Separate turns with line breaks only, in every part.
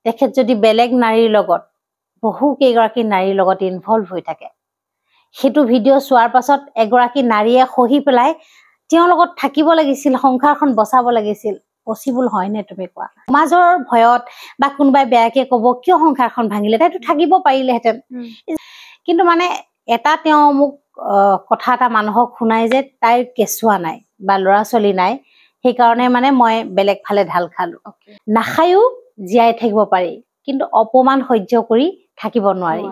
তেখেত যদি বেলেগ নাৰীৰ লগত বহু কেইগৰাকী নাৰীৰ লগত ইনভলভ হৈ থাকে, সেইটো ভিডিঅ' চোৱাৰ পাছত এগৰাকী নাৰীয়ে সহি পেলাই তেওঁৰ লগত থাকিব লাগিছিল, সংসাৰখন বচাব লাগিছিল, পচিবল হয়নে তুমি কোৱা? সমাজৰ ভয়ত বা কোনোবাই বেয়াকে ক'ব কিয় সংসাৰখন ভাঙিলে, তাইতো থাকিব পাৰিলেহেঁতেন। কিন্তু মানে এটা তেওঁ মোক কথা এটা মানুহক শুনাই যে তাইৰ কেঁচুৱা নাই বা ল'ৰা ছোৱালী নাই, সেইকাৰণে মানে মই বেলেগ ফালে ঢাল খালো। নাখায়ো জীয়াই থাকিব পাৰি, কিন্তু অপমান সহ্য কৰি থাকিব নোৱাৰি।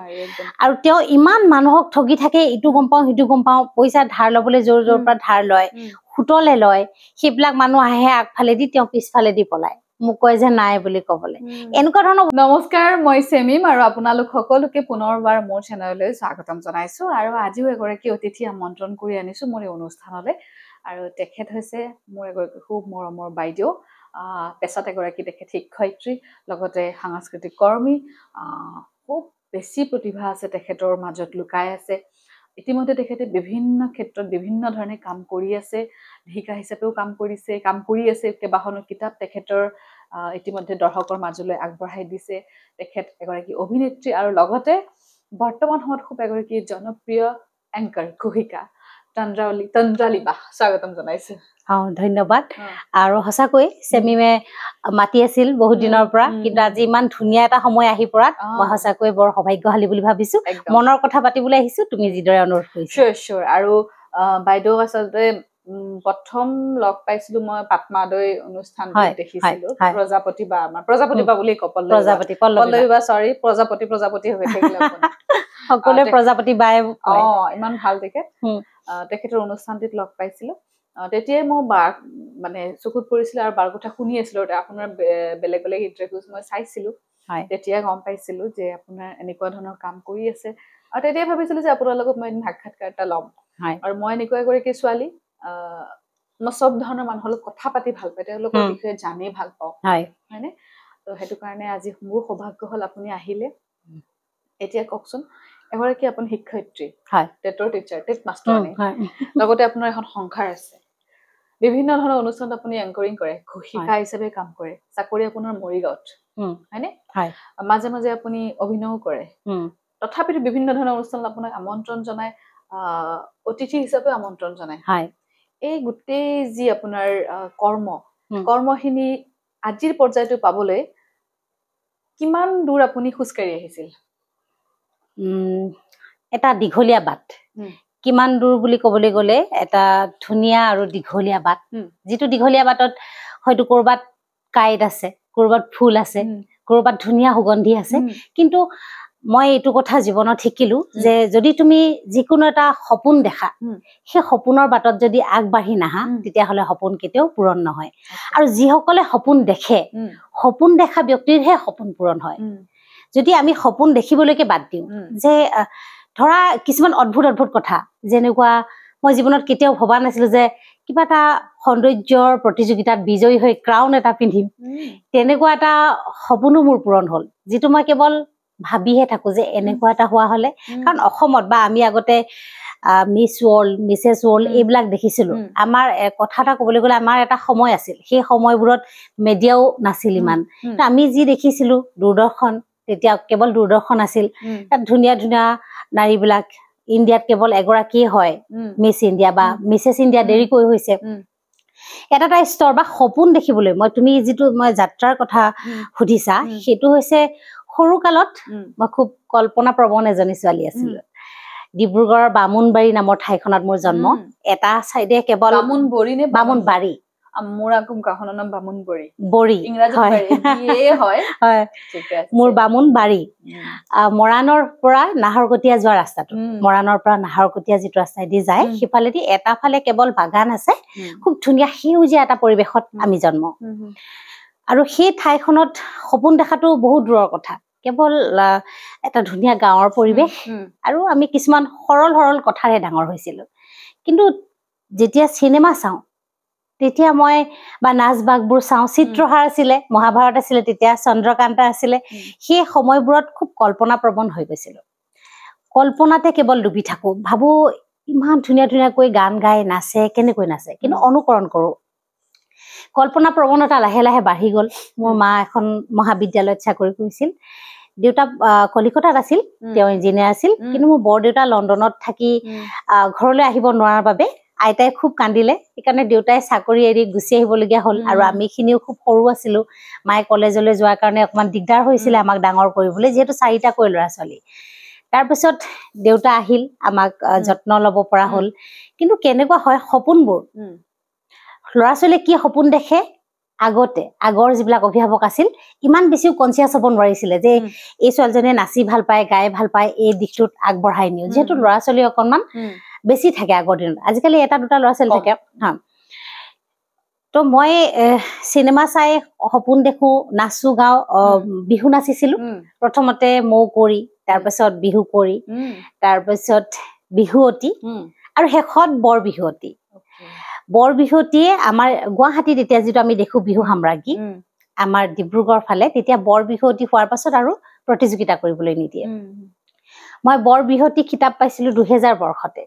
আৰু তেওঁ ইমান মানুহক ঠগি থাকে, ইটো গম পাওঁ সিটো গম পাওঁ, পইচা ধাৰ ল'বলৈ জোৰ জোৰ পৰা ধাৰ লয়, সুতলে লয়, সেইবিলাক মানুহ আহে আগফালেদি, তেওঁ পিছফালেদি পলায়, মোক কয় যে নাই বুলি ক'বলৈ। এনেকুৱা ধৰণৰ।
নমস্কাৰ, মই চেমিম আৰু আপোনালোক সকলোকে পুনৰবাৰ মোৰ চেনেললৈ স্বাগতম জনাইছো। আৰু আজিও এগৰাকী অতিথি আমন্ত্ৰণ কৰি আনিছো মোৰ এই অনুষ্ঠানলৈ। আৰু তেখেত হৈছে মোৰ এগৰাকী খুব মৰমৰ বাইদেউ, পেছাত এগৰাকী তেখেত শিক্ষয়িত্ৰী, লগতে সাংস্কৃতিক কৰ্মী। খুব বেছি প্ৰতিভা আছে তেখেতৰ মাজত লুকাই আছে। ইতিমধ্যে তেখেতে বিভিন্ন ক্ষেত্ৰত বিভিন্ন ধৰণে কাম কৰি আছে, লেখিকা হিচাপেও কাম কৰি আছে। কেইবাখনো কিতাপ তেখেতৰ ইতিমধ্যে দৰ্শকৰ মাজলৈ আগবঢ়াই দিছে। তেখেত এগৰাকী অভিনেত্ৰী আৰু লগতে বৰ্তমান সময়ত খুব এগৰাকী জনপ্ৰিয় এংকাৰ, ঘোষিকা তন্দ্ৰালী বা। স্বাগতম জনাইছো।
ধন্যবাদ। আৰু সঁচাকৈ চেমিমে মাতি আছিল বহুত দিনৰ পৰা, কিন্তু আজি ইমান ধুনীয়া এটা সময় আহি পৰাত মই সঁচাকৈ বৰ সৌভাগ্যশালী বুলি ভাবিছো। মনৰ কথা পাতিবলৈ আহিছো, তুমি যিদৰে অনুৰোধ কৰিছা।
চিয়ৰ। আৰু বাইদেউ আচলতে প্ৰথম লগ পাইছিলো মই পাটমাদৈ অনুষ্ঠান দেখিছিলো, প্ৰজাপতি বা বুলি পল্লৱী বা প্ৰজাপতি হৈ থাকিলে
সকলোৱে প্ৰজাপতি বাই।
ইমান ভাল তেখেতৰ অনুষ্ঠানটিত লগ পাইছিলো। তেতিয়াই মই বাক মানে চকুত পৰিছিল আৰু বাৰ কথা শুনি আছিলো। আপোনাৰ বেলেগ বেলেগ ইণ্টাৰভিউজ মই চাইছিলো, তেতিয়া গম পাইছিলো যে আপোনাৰ এনেকুৱা ধৰণৰ কাম কৰি আছে। আৰু তেতিয়াই ভাবিছিলো যে আপোনাৰ লগত মই এদিন সাক্ষাৎকাৰ এটা ল'ম। আৰু মই এনেকুৱা এগৰাকী ছোৱালী, মই চব ধৰণৰ মানুহৰ লগত কথা পাতি ভাল পাওঁ, তেওঁলোকৰ বিষয়ে জানি ভাল পাওঁ, হয়নে? তো সেইটো কাৰণে আজি মোৰ সৌভাগ্য হ'ল আপুনি আহিলে। এতিয়া কওকচোন, এগৰাকী আপুনি শিক্ষয়িত্ৰী, টেট মাষ্টৰণী, লগতে আপোনাৰ এখন সংসাৰ আছে, বিভিন্ন ধৰণৰ অনুষ্ঠানত আপুনি এংকৰিং কৰে, ঘোষিকা হিচাপে কাম কৰে, চাকৰি আপোনাৰ মৰিগাঁৱত, হয়নে? মাজে মাজে আপুনি অভিনয় কৰে, তথাপিতো বিভিন্ন ধৰণৰ অনুষ্ঠানত আপোনাক আমন্ত্ৰণ জনায়, অতিথি হিচাপে আমন্ত্ৰণ জনায়। এই গোটেই যি আপোনাৰ কৰ্মখিনি আজিৰ পৰ্যায়টো পাবলৈ কিমান দূৰ আপুনি খোজকাঢ়ি আহিছিল?
এটা দীঘলীয়া বাট। কিমান দূৰ বুলি ক'বলৈ গ'লে এটা ধুনীয়া আৰু দীঘলীয়া বাট, যিটো দীঘলীয়া বাটত হয়তো ক'ৰবাত কাঁইট আছে, ক'ৰবাত ফুল আছে, ক'ৰবাত ধুনীয়া সুগন্ধি আছে। কিন্তু মই এইটো কথা জীৱনত শিকিলো যে যদি তুমি যিকোনো এটা সপোন দেখা, সেই সপোনৰ বাটত যদি আগবাঢ়ি নাহা, তেতিয়াহ'লে সপোন কেতিয়াও পূৰণ নহয়। আৰু যিসকলে সপোন দেখে, সপোন দেখা ব্যক্তিৰহে সপোন পূৰণ হয়। যদি আমি সপোন দেখিবলৈকে বাদ দিওঁ, যে ধৰা কিছুমান অদ্ভুত কথা, যেনেকুৱা মই জীৱনত কেতিয়াও ভবা নাছিলো যে কিবা এটা সৌন্দৰ্যৰ প্ৰতিযোগিতাত বিজয়ী হৈ ক্ৰাউন এটা পিন্ধিম, তেনেকুৱা এটা সপোনো মোৰ পূৰণ হ'ল, যিটো মই কেৱল ভাবিহে থাকো যে এনেকুৱা এটা হোৱা হ'লে। কাৰণ অসমত বা আমি আগতে মিছ ৱৰ্ল্ড, মিছেছ ৱৰ্ল্ড এইবিলাক দেখিছিলো। আমাৰ কথা এটা ক'বলৈ গ'লে আমাৰ এটা সময় আছিল, সেই সময়বোৰত মিডিয়াও নাছিল ইমান। আমি যি দেখিছিলো দূৰদৰ্শন, তেতিয়া কেৱল দূৰদৰ্শন আছিল, তাত ধুনীয়া ধুনীয়া নাৰীবিলাক, ইণ্ডিয়াত কেৱল এগৰাকীয়ে হয় মিছ ইণ্ডিয়া বা মিছেছ ইণ্ডিয়া, দেৰিকৈ হৈছে। এটা স্তৰ বা সপোন দেখিবলৈ তুমি যিটো মই যাত্ৰাৰ কথা সুধিছা, সেইটো হৈছে সৰু কালত মই খুব কল্পনা প্ৰৱণ এজনী ছোৱালী আছিলো। ডিব্ৰুগড়ৰ বামুণবাৰী নামৰ ঠাইখনত মোৰ জন্ম। এটা চাইডে কেৱল বামুণবাৰী, মোৰ বামুণবাৰী, মৰাণৰ পৰা নাহৰকটীয়া যোৱা ৰাস্তাটো, মৰাণৰ পৰা নাহৰকটীয়া যিটো ৰাস্তাইদি যায়, সিফালেদি এটা ফালে কেৱল বাগান আছে, খুব ধুনীয়া সেউজীয়া এটা পৰিৱেশত আমি জন্ম। আৰু সেই ঠাইখনত সপোন দেখাটো বহুত দূৰৰ কথা, কেৱল এটা ধুনীয়া গাঁৱৰ পৰিৱেশ, আৰু আমি কিছুমান সৰল কথাৰে ডাঙৰ হৈছিলো। কিন্তু যেতিয়া চিনেমা চাওঁ, তেতিয়া মই বা নাচ বাগবোৰ চাওঁ, চিত্ৰহাৰ আছিলে, মহাভাৰত আছিলে, তেতিয়া চন্দ্ৰকান্তা আছিলে, সেই সময়বোৰত খুব কল্পনা প্ৰৱণ হৈ গৈছিলো। কল্পনাতে কেৱল ডুবি থাকো, ভাবো ইমান ধুনীয়াকৈ গান গাই নাচে, কেনেকৈ নাচে, কিন্তু অনুকৰণ কৰো। কল্পনা প্ৰৱণতা লাহে লাহে বাঢ়ি গ'ল। মোৰ মা এখন মহাবিদ্যালয়ত চাকৰি কৰিছিল, দেউতা কলিকতাত আছিল, তেওঁ ইঞ্জিনিয়াৰ আছিল, কিন্তু মোৰ বৰদেউতা লণ্ডনত থাকি ঘৰলৈ আহিব নোৱাৰাৰ বাবে আইতাই খুব কান্দিলে। সেইকাৰণে দেউতাই চাকৰি এৰি গুচি আহিবলগীয়া হ'ল, আৰু আমিখিনিও খুব সৰু আছিলো। মায়ে কলেজলৈ যোৱাৰ কাৰণে অকণমান দিগদাৰ হৈছিলে আমাক ডাঙৰ কৰিবলৈ, যিহেতু 4টাকৈ ল'ৰা ছোৱালী। তাৰপিছত দেউতা আহিল, আমাক যত্ন ল'ব পৰা হ'ল। কিন্তু কেনেকুৱা হয় সপোনবোৰ, ল'ৰা ছোৱালীয়ে কি সপোন দেখে আগৰ যিবিলাক অভিভাৱক আছিল ইমান বেছিও কনচিয়াছ হ'ব নোৱাৰিছিলে যে এই ছোৱালীজনীয়ে নাচি ভাল পায়, গাই ভাল পায়, এই দিশটোত আগবঢ়াই নিও। যিহেতু ল'ৰা ছোৱালী অকণমান বেছি থাকে আগৰ দিনত, আজিকালি 1-2টা ল'ৰা ছোৱালী থাকে। তো মই চিনেমা চাই সপোন দেখো, নাচো, গাওঁ, বিহু নাচিছিলো প্ৰথমতে মৌ কুঁৱৰী, তাৰপিছত বিহু কুঁৱৰী, তাৰপিছত বিহুৱতী, আৰু শেষত বৰ বিহুৱতী। বৰ বিহুৱতীয়ে আমাৰ গুৱাহাটীত এতিয়া যিটো আমি দেখো বিহু সাম্ৰাজ্ঞী, আমাৰ ডিব্ৰুগড় ফালে তেতিয়া বৰ বিহুৱতী হোৱাৰ পাছত আৰু প্ৰতিযোগিতা কৰিবলৈ নিদিয়ে। মই বৰ বিহুৱতী কিতাপ পাইছিলো 2000 বৰ্ষতে,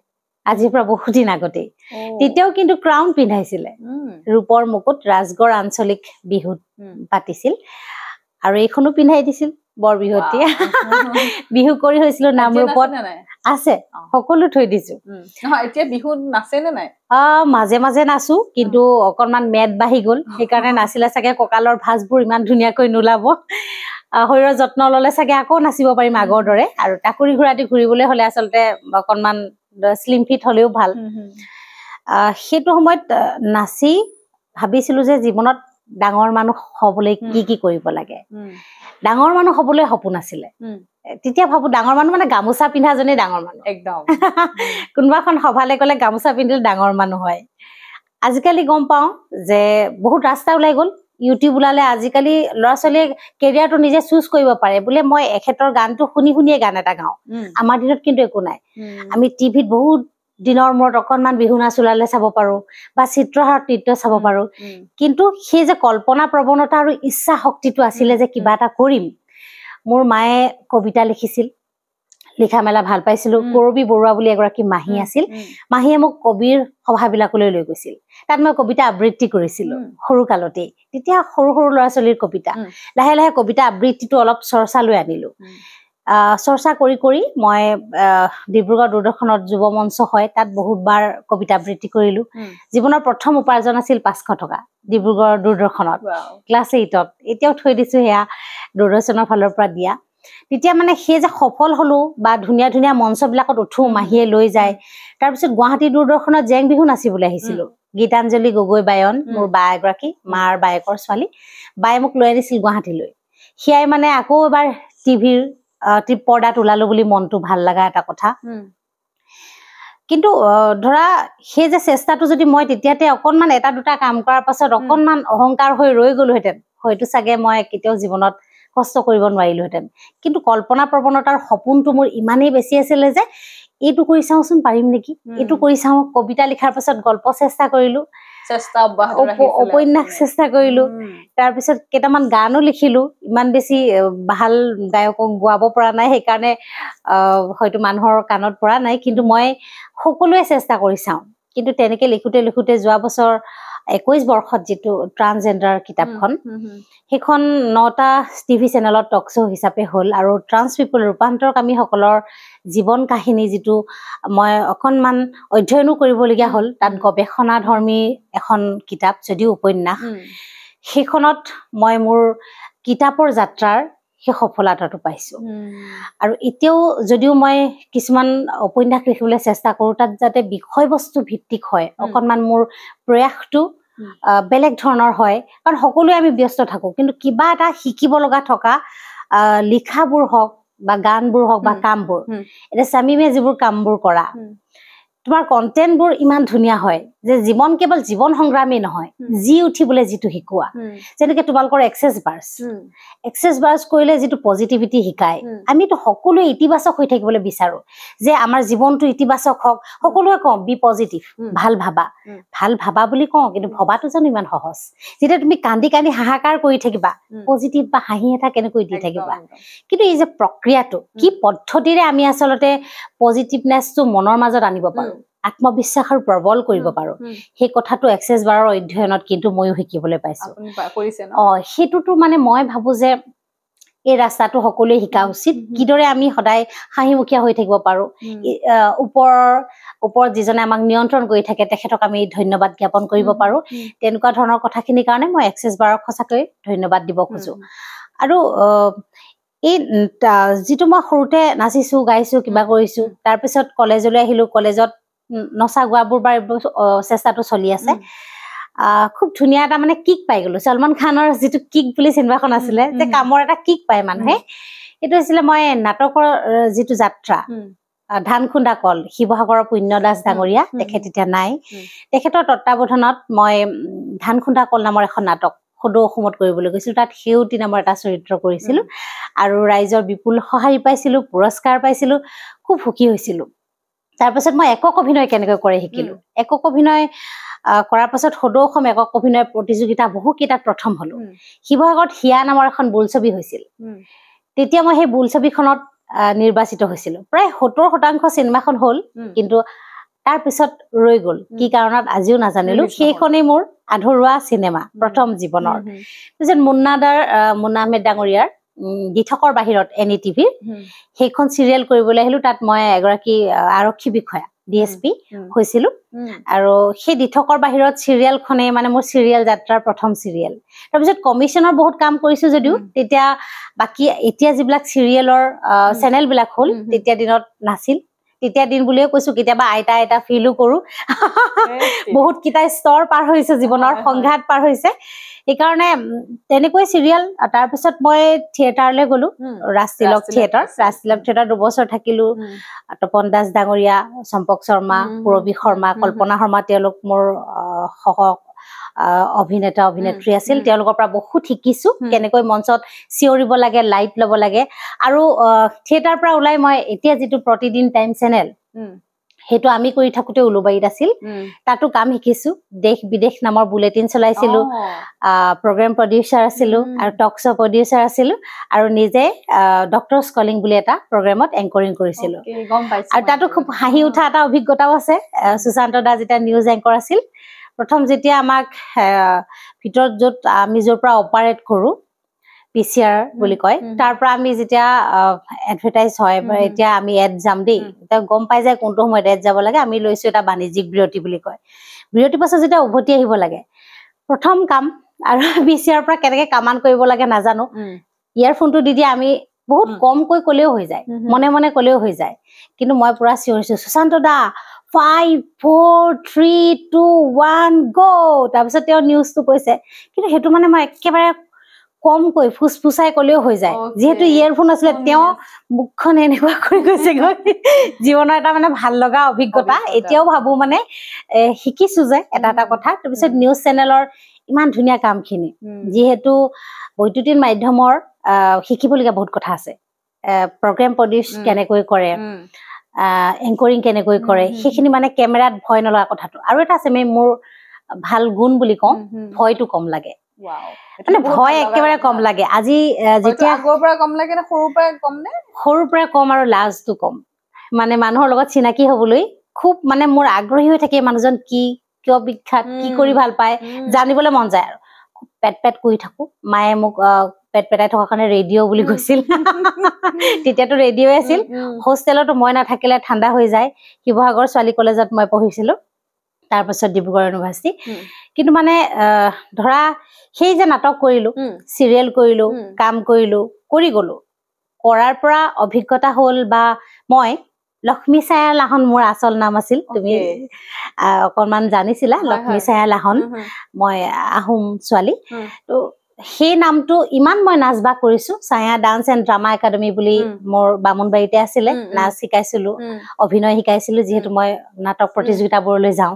আজিৰ পৰা বহুত দিন আগতেই। তেতিয়াও কিন্তু ক্ৰাউন পিন্ধাইছিলে, ৰূপৰ মুকুট, ৰাজগড় আঞ্চলিক বিহুত পাতিছিল, আৰু এইখনো পিন্ধাই দিছিল বৰ বিহুৱতীয়ে। বিহু কৰি হৈছিলো নামৰূপত, আছে সকলো থৈ দিছো।
এতিয়া বিহু নাচে নে নাই?
মাজে মাজে নাচো, কিন্তু অকণমান মেদ বাঢ়ি গ'ল, সেইকাৰণে নাচিলে চাগে কঁকালৰ ভাঁজবোৰ ইমান ধুনীয়াকৈ নোলাব। শৰীৰৰ যত্ন ল'লে চাগে আকৌ নাচিব পাৰিম আগৰ দৰে, আৰু টাকুৰি ঘূৰা দি ঘূৰিবলৈ হ'লে আচলতে অকণমান শ্লিম ফিট হ'লেও ভাল। সেইটো সময়ত নাচি ভাবিছিলো যে জীৱনত ডাঙৰ মানুহ হ'বলৈ কি কি কৰিব লাগে। ডাঙৰ মানুহ হ'বলৈ সপোন আছিলে। তেতিয়া ভাবো ডাঙৰ মানুহ মানে গামোচা পিন্ধাজনেই ডাঙৰ মানুহ, একদম। কোনোবা এখন সভালৈ গ'লে গামোচা পিন্ধিলে ডাঙৰ মানুহ হয়। আজিকালি গম পাওঁ যে বহুত ৰাস্তা ওলাই গ'ল, ইউটিউব ওলালে, আজিকালি ল'ৰা ছোৱালীয়ে কেৰিয়াৰটো নিজে চুজ কৰিব পাৰে। বোলে মই এখেতৰ গানটো শুনি শুনিয়ে গান এটা গাওঁ। আমাৰ দিনত কিন্তু একো নাই। আমি টিভিত বহুত দিনৰ মূৰত অকণমান বিহু নাচ ওলালে চাব পাৰো, বা চিত্ৰহাৰত নৃত্য চাব পাৰো, কিন্তু সেই যে কল্পনা প্ৰৱণতা আৰু ইচ্ছা শক্তিটো আছিলে যে কিবা এটা কৰিম। মোৰ মায়ে কবিতা লিখিছিল, লিখা মেলা ভাল পাইছিলো। কৰবী বৰুৱা বুলি এগৰাকী মাহী আছিল, মাহীয়ে মোক কবিৰ সভাবিলাকলৈ লৈ গৈছিল। তাত মই কবিতা আবৃত্তি কৰিছিলো সৰু কালতেই। তেতিয়া সৰু সৰু ল'ৰা ছোৱালীৰ কবিতা, লাহে লাহে কবিতা আবৃত্তিটো অলপ চৰ্চালৈ আনিলো। চৰ্চা কৰি কৰি মই ডিব্ৰুগড় দূৰদৰ্শনত যুৱ মঞ্চ হয়, তাত বহুতবাৰ কবিতা আবৃত্তি কৰিলো। জীৱনৰ প্ৰথম উপাৰ্জন আছিল 500 টকা ডিব্ৰুগড় দূৰদৰ্শনত, ক্লাছ 8ত। এতিয়াও থৈ দিছো সেয়া দূৰদৰ্শনৰ ফালৰ পৰা দিয়া। তেতিয়া মানে সেই যে সফল হলো, বা ধুনীয়া ধুনীয়া মঞ্চবিলাকত উঠো, মাহীয়ে লৈ যায়। তাৰপিছত গুৱাহাটী দূৰদৰ্শনত জেং বিহু নাচিবলৈ আহিছিলো। গীতাঞ্জলি গগৈ বায়ন, মোৰ বা এগৰাকী, মাৰ বায়েকৰ ছোৱালী, বায়ে মোক লৈ আনিছিল গুৱাহাটীলৈ। সেয়াই মানে আকৌ এবাৰ টিভিৰ পৰ্দাত ওলালো বুলি মনটো ভাল লগা এটা কথা। কিন্তু ধৰা সেই যে চেষ্টাটো যদি মই তেতিয়াতে অকণমান 1-2টা কাম কৰাৰ পাছত অকণমান অহংকাৰ হৈ ৰৈ গলোহেঁতেন, হয়তো চাগে মই কেতিয়াও জীৱনত কষ্ট কৰিব নোৱাৰিলোহেঁতেন। কিন্তু কল্পনা প্ৰৱণতাৰ সপোনটো মোৰ ইমানেই বেছি আছিলে যে এইটো কৰি চাওঁচোন পাৰিম নেকি, এইটো কৰি চাওঁ। কবিতা লিখাৰ পাছত গল্প চেষ্টা কৰিলো, উপন্যাস চেষ্টা কৰিলো, তাৰপিছত কেইটামান গানো লিখিলো। ইমান বেছি ভাল গায়কক গোৱাব পৰা নাই, সেইকাৰণে হয়তো মানুহৰ কাণত পৰা নাই, কিন্তু মই সকলোৱে চেষ্টা কৰি চাওঁ। কিন্তু তেনেকে লিখোতে লিখোতে যোৱা বছৰ 21 বৰ্ষত যিটো ট্ৰান্সজেণ্ডাৰ কিতাপখন, সেইখন 9টা টিভি চেনেলত টক শ্ব' হিচাপে হ'ল, আৰু ট্ৰান্স পিপল ৰূপান্তৰকামীসকলৰ জীৱন কাহিনী যিটো মই অকণমান অধ্যয়নো কৰিবলগীয়া হ'ল। তাত গৱেষণাধৰ্মী এখন কিতাপ, যদিও উপন্যাস, সেইখনত মই মোৰ কিতাপৰ যাত্ৰাৰ সেই সফলতাটো পাইছো। আৰু এতিয়াও যদিও মই কিছুমান উপন্যাস লিখিবলৈ চেষ্টা কৰো, তাত যাতে বিষয়বস্তু ভিত্তিক হয়, অকণমান মোৰ প্ৰয়াসটো বেলেগ ধৰণৰ হয়। কাৰণ সকলোৱে আমি ব্যস্ত থাকো, কিন্তু কিবা এটা শিকিব লগা থকা লিখাবোৰ হওক, বা গানবোৰ হওক, বা কামবোৰ, এতিয়া স্বামীমে যিবোৰ কামবোৰ কৰা, তোমাৰ কণ্টেণ্টবোৰ ইমান ধুনীয়া হয় যে জীৱন কেৱল জীৱন সংগ্ৰামেই নহয়, জি উঠিবলৈ যিটো শিকোৱা, যেনেকে তোমালোকৰ এক্সেছ বাৰ্ছ কৰিলে যিটো পজিটিভিটি শিকায়। আমিতো সকলোৱে ইতিবাচক হৈ থাকিবলৈ বিচাৰো, যে আমাৰ জীৱনটো ইতিবাচক হওক। সকলোৱে কওঁ বি পজিটিভ, ভাল ভাবা। ভাল ভাবা বুলি কওঁ, কিন্তু ভবাটো জানো ইমান সহজ? যেতিয়া তুমি কান্দি কান্দি হাহাকাৰ কৰি থাকিবা, পজিটিভ বা হাঁহি এটা কেনেকৈ দি থাকিবা? কিন্তু এই যে প্ৰক্ৰিয়াটো, কি পদ্ধতিৰে আমি আচলতে পজিটিভনেছটো মনৰ মাজত আনিব পাৰো, আত্মবিশ্বাসৰ প্ৰবল কৰিব পাৰো সেই কথাটো এক্সেছ বাৰৰ অধ্যয়নত কিন্তু ময়ো শিকিবলৈ পাইছো সেইটোতো মানে মই ভাবো যে এই ৰাস্তাটো সকলোৱে শিকা উচিত কিদৰে আমি সদায় হাঁহিমুখীয়া হৈ থাকিব পাৰো ওপৰত যিজনে আমাক নিয়ন্ত্ৰণ কৰি থাকে তেখেতক আমি ধন্যবাদ জ্ঞাপন কৰিব পাৰো তেনেকুৱা ধৰণৰ কথাখিনিৰ কাৰণে মই এক্সেছ বাৰক সঁচাকৈ ধন্যবাদ দিব খোজো আৰু এই যিটো মই সৰুতে নাচিছো গাইছো কিবা কৰিছো তাৰপিছত কলেজলৈ আহিলো কলেজত নচা গোৱাবোৰ চেষ্টাটো চলি আছে খুব ধুনীয়া এটা মানে কিক পাই গলো সলমান খানৰ যিটো কিক বুলি চিনেমাখন আছিলে যে কামৰ এটা কিক পায় মানুহে এইটো আছিলে মই নাটকৰ যিটো যাত্ৰা ধান খুন্দা কল শিৱসাগৰৰ পুণ্য দাস ডাঙৰীয়া তেখেত এতিয়া নাই তেখেতৰ তত্বাৱধানত মই ধান খুন্দা কল নামৰ এখন নাটক সদৌ অসমত কৰিবলৈ গৈছিলো তাত সেউতী নামৰ এটা চৰিত্ৰ কৰিছিলো আৰু ৰাইজৰ বিপুল সঁহাৰি পাইছিলো পুৰস্কাৰ পাইছিলো খুব সুখী হৈছিলো তাৰপিছত মই একক অভিনয় কেনেকৈ কৰে শিকিলো একক অভিনয় কৰাৰ পাছত সদৌ অসম একক অভিনয় প্ৰতিযোগিতা বহুকেইটাত প্ৰথম হলো শিৱসাগৰত হিয়া নামৰ এখন বোলছবি হৈছিল তেতিয়া মই সেই বোলছবিখনত নিৰ্বাচিত হৈছিলো প্ৰায় 70% চিনেমাখন হ'ল কিন্তু তাৰপিছত ৰৈ গ'ল কি কাৰণত আজিও নাজানিলো সেইখনেই মোৰ আধৰুৱা চিনেমা প্ৰথম জীৱনৰ তাৰপিছত মুন্না আহমেদ ডাঙৰীয়াৰ গীঠকৰ বাহিৰত NETV সেইখন চিৰিয়েল কৰিবলৈ আহিলো তাত মই এগৰাকী আৰক্ষী বিষয়া DSP হৈছিলো আৰু সেই দিঠকৰ বাহিৰত চিৰিয়েলখনে মানে মোৰ চিৰিয়েল যাত্ৰাৰ প্ৰথম চিৰিয়েল তাৰপিছত কমিশনৰ বহুত কাম কৰিছো যদিও তেতিয়া বাকি এতিয়া যিবিলাক চিৰিয়েলৰ চেনেল বিলাক হ'ল তেতিয়া দিনত নাছিল তেতিয়া দিন বুলিয়ে কৈছো কেতিয়াবা আইতা ফিলো কৰো বহুত কিটা স্তৰ পাৰ হৈছে জীৱনৰ সংঘাত পাৰ হৈছে এইকাৰণে তেনেকৈ চিৰিয়েল তাৰপিছত মই থিয়েটাৰলৈ গলো ৰাজতিলক থিয়েটাৰ 2 বছৰ থাকিলো তপন দাস ডাঙৰীয়া চম্পক শৰ্মা পুৰবী শৰ্মা কল্পনা শৰ্মা তেওঁলোক মোৰ সহ অভিনেতা অভিনেত্ৰী আছিল তেওঁলোকৰ পৰা বহুত শিকিছো কেনেকৈ মঞ্চত চিঞৰিব লাগে লাইট ল'ব লাগে আৰু থিয়েটাৰ পৰা ওলাই মই এতিয়া যিটো প্ৰতিদিন টাইম চেনেল সেইটো আমি কৰি থাকোতে উলুবাৰীত আছিল তাতো কাম শিকিছো দেশ বিদেশ নামৰ বুলেটিন চলাইছিলো প্ৰগ্ৰাম প্ৰডিউচাৰ আছিলো আৰু টক শ্ব' প্ৰডিউচাৰ আছিলো আৰু নিজে ডক্টৰছ কলিং বুলি এটা প্ৰগ্ৰামত এংকৰিং কৰিছিলো আৰু তাতো খুব হাঁহি উঠা এটা অভিজ্ঞতাও আছে সুশান্ত দা যেতিয়া নিউজ এংকৰ আছিল প্ৰথম যেতিয়া আমাক ভিতৰত য'ত আমি য'ৰ পৰা অপাৰেট কৰো PCR বুলি কয় তাৰ পৰা আমি যেতিয়া এডভাৰটাইজ হয় এতিয়া আমি এড যাম দেই এটা গম পাই যায় কোনটো সময়ত এড যাব লাগে আমি লৈছো এটা বাণিজ্যিক বিৰতি বুলি কয় বিৰতি পাছত যেতিয়া উভতি আহিব লাগে প্ৰথম কাম আৰু PCR পৰা কেনেকৈ কামান কৰিব লাগে নাজানো ইয়াৰফোনটো দি দিয়ে আমি বহুত কমকৈ কলেও হৈ যায় মনে মনে কলেও হৈ যায় কিন্তু মই পুৰা চিঞৰিছো সুশান্ত দা 5 4 3 2 1 গো তাৰপিছত তেওঁ নিউজটো কৈছে কিন্তু সেইটো মানে মই একেবাৰে কমকৈ ফুসফুসাই কলেও হৈ যায় যেহেতু ইয়াৰফোন আছিলে তেওঁ মুখখন এনেকুৱা কৰি গৈছে জীৱনৰ এটা মানে ভাল লগা অভিজ্ঞতা এতিয়াও ভাবো মানে শিকিছো যে এটা কথা তাৰপিছত নিউজ চেনেলৰ ইমান ধুনীয়া কামখিনি যেহেতু বৈদ্যুতিন মাধ্যমৰ শিকিবলগীয়া বহুত কথা আছে প্ৰগ্ৰাম প্ৰডিউচ কেনেকৈ কৰে এংকৰিং কেনেকৈ কৰে সেইখিনি মানে কেমেৰাত ভয় নলগা কথাটো আৰু এটা আছে মোৰ ভাল গুণ বুলি কওঁ ভয়টো কম লাগে মানে ভয় একেবাৰে কম লাগে আজি যেতিয়া
আগৰ পৰা কম লাগে না
সৰুৰ পৰা কম আৰু লাজটো কম মানে মানুহৰ লগত চিনাকি হবলৈ খুব মানে মোৰ আগ্ৰহী হৈ থাকে মানুহজন কি কিয় বিখ্যাত কি কৰি ভাল পায় জানিবলৈ মন যায় আৰু পেট কৰি থাকো মায়ে মোক পেটাই থকা কাৰণে ৰেডিঅ' বুলি কৈছিল তেতিয়াতো ৰেডিঅ'ই আছিল হোষ্টেলতো মই নাথাকিলে ঠাণ্ডা হৈ যায় শিৱসাগৰ ছোৱালী কলেজত মই পঢ়িছিলো তাৰপিছত ডিব্ৰুগড় ইউনিভাৰ্চিটি কিন্তু মানে ধৰা সেই যে নাটক কৰিলো চিৰিয়েল কৰিলো কাম কৰিলো কৰি গলো কৰাৰ পৰা অভিজ্ঞতা হ'ল বা মই লক্ষ্মী ছায়া লাহন মোৰ আচল নাম আছিল তুমি অকণমান জানিছিলা লক্ষ্মী ছায়া লাহন মই আহোম ছোৱালী তো সেই নামটো ইমান মই নাচবা কৰিছো ছায়া ডান্স এণ্ড ড্ৰামা একাডেমি বুলি মোৰ বামুণবাৰীতে আছিলে নাচ শিকাইছিলো অভিনয় শিকাইছিলো যিহেতু মই নাটক প্ৰতিযোগিতাবোৰলৈ যাওঁ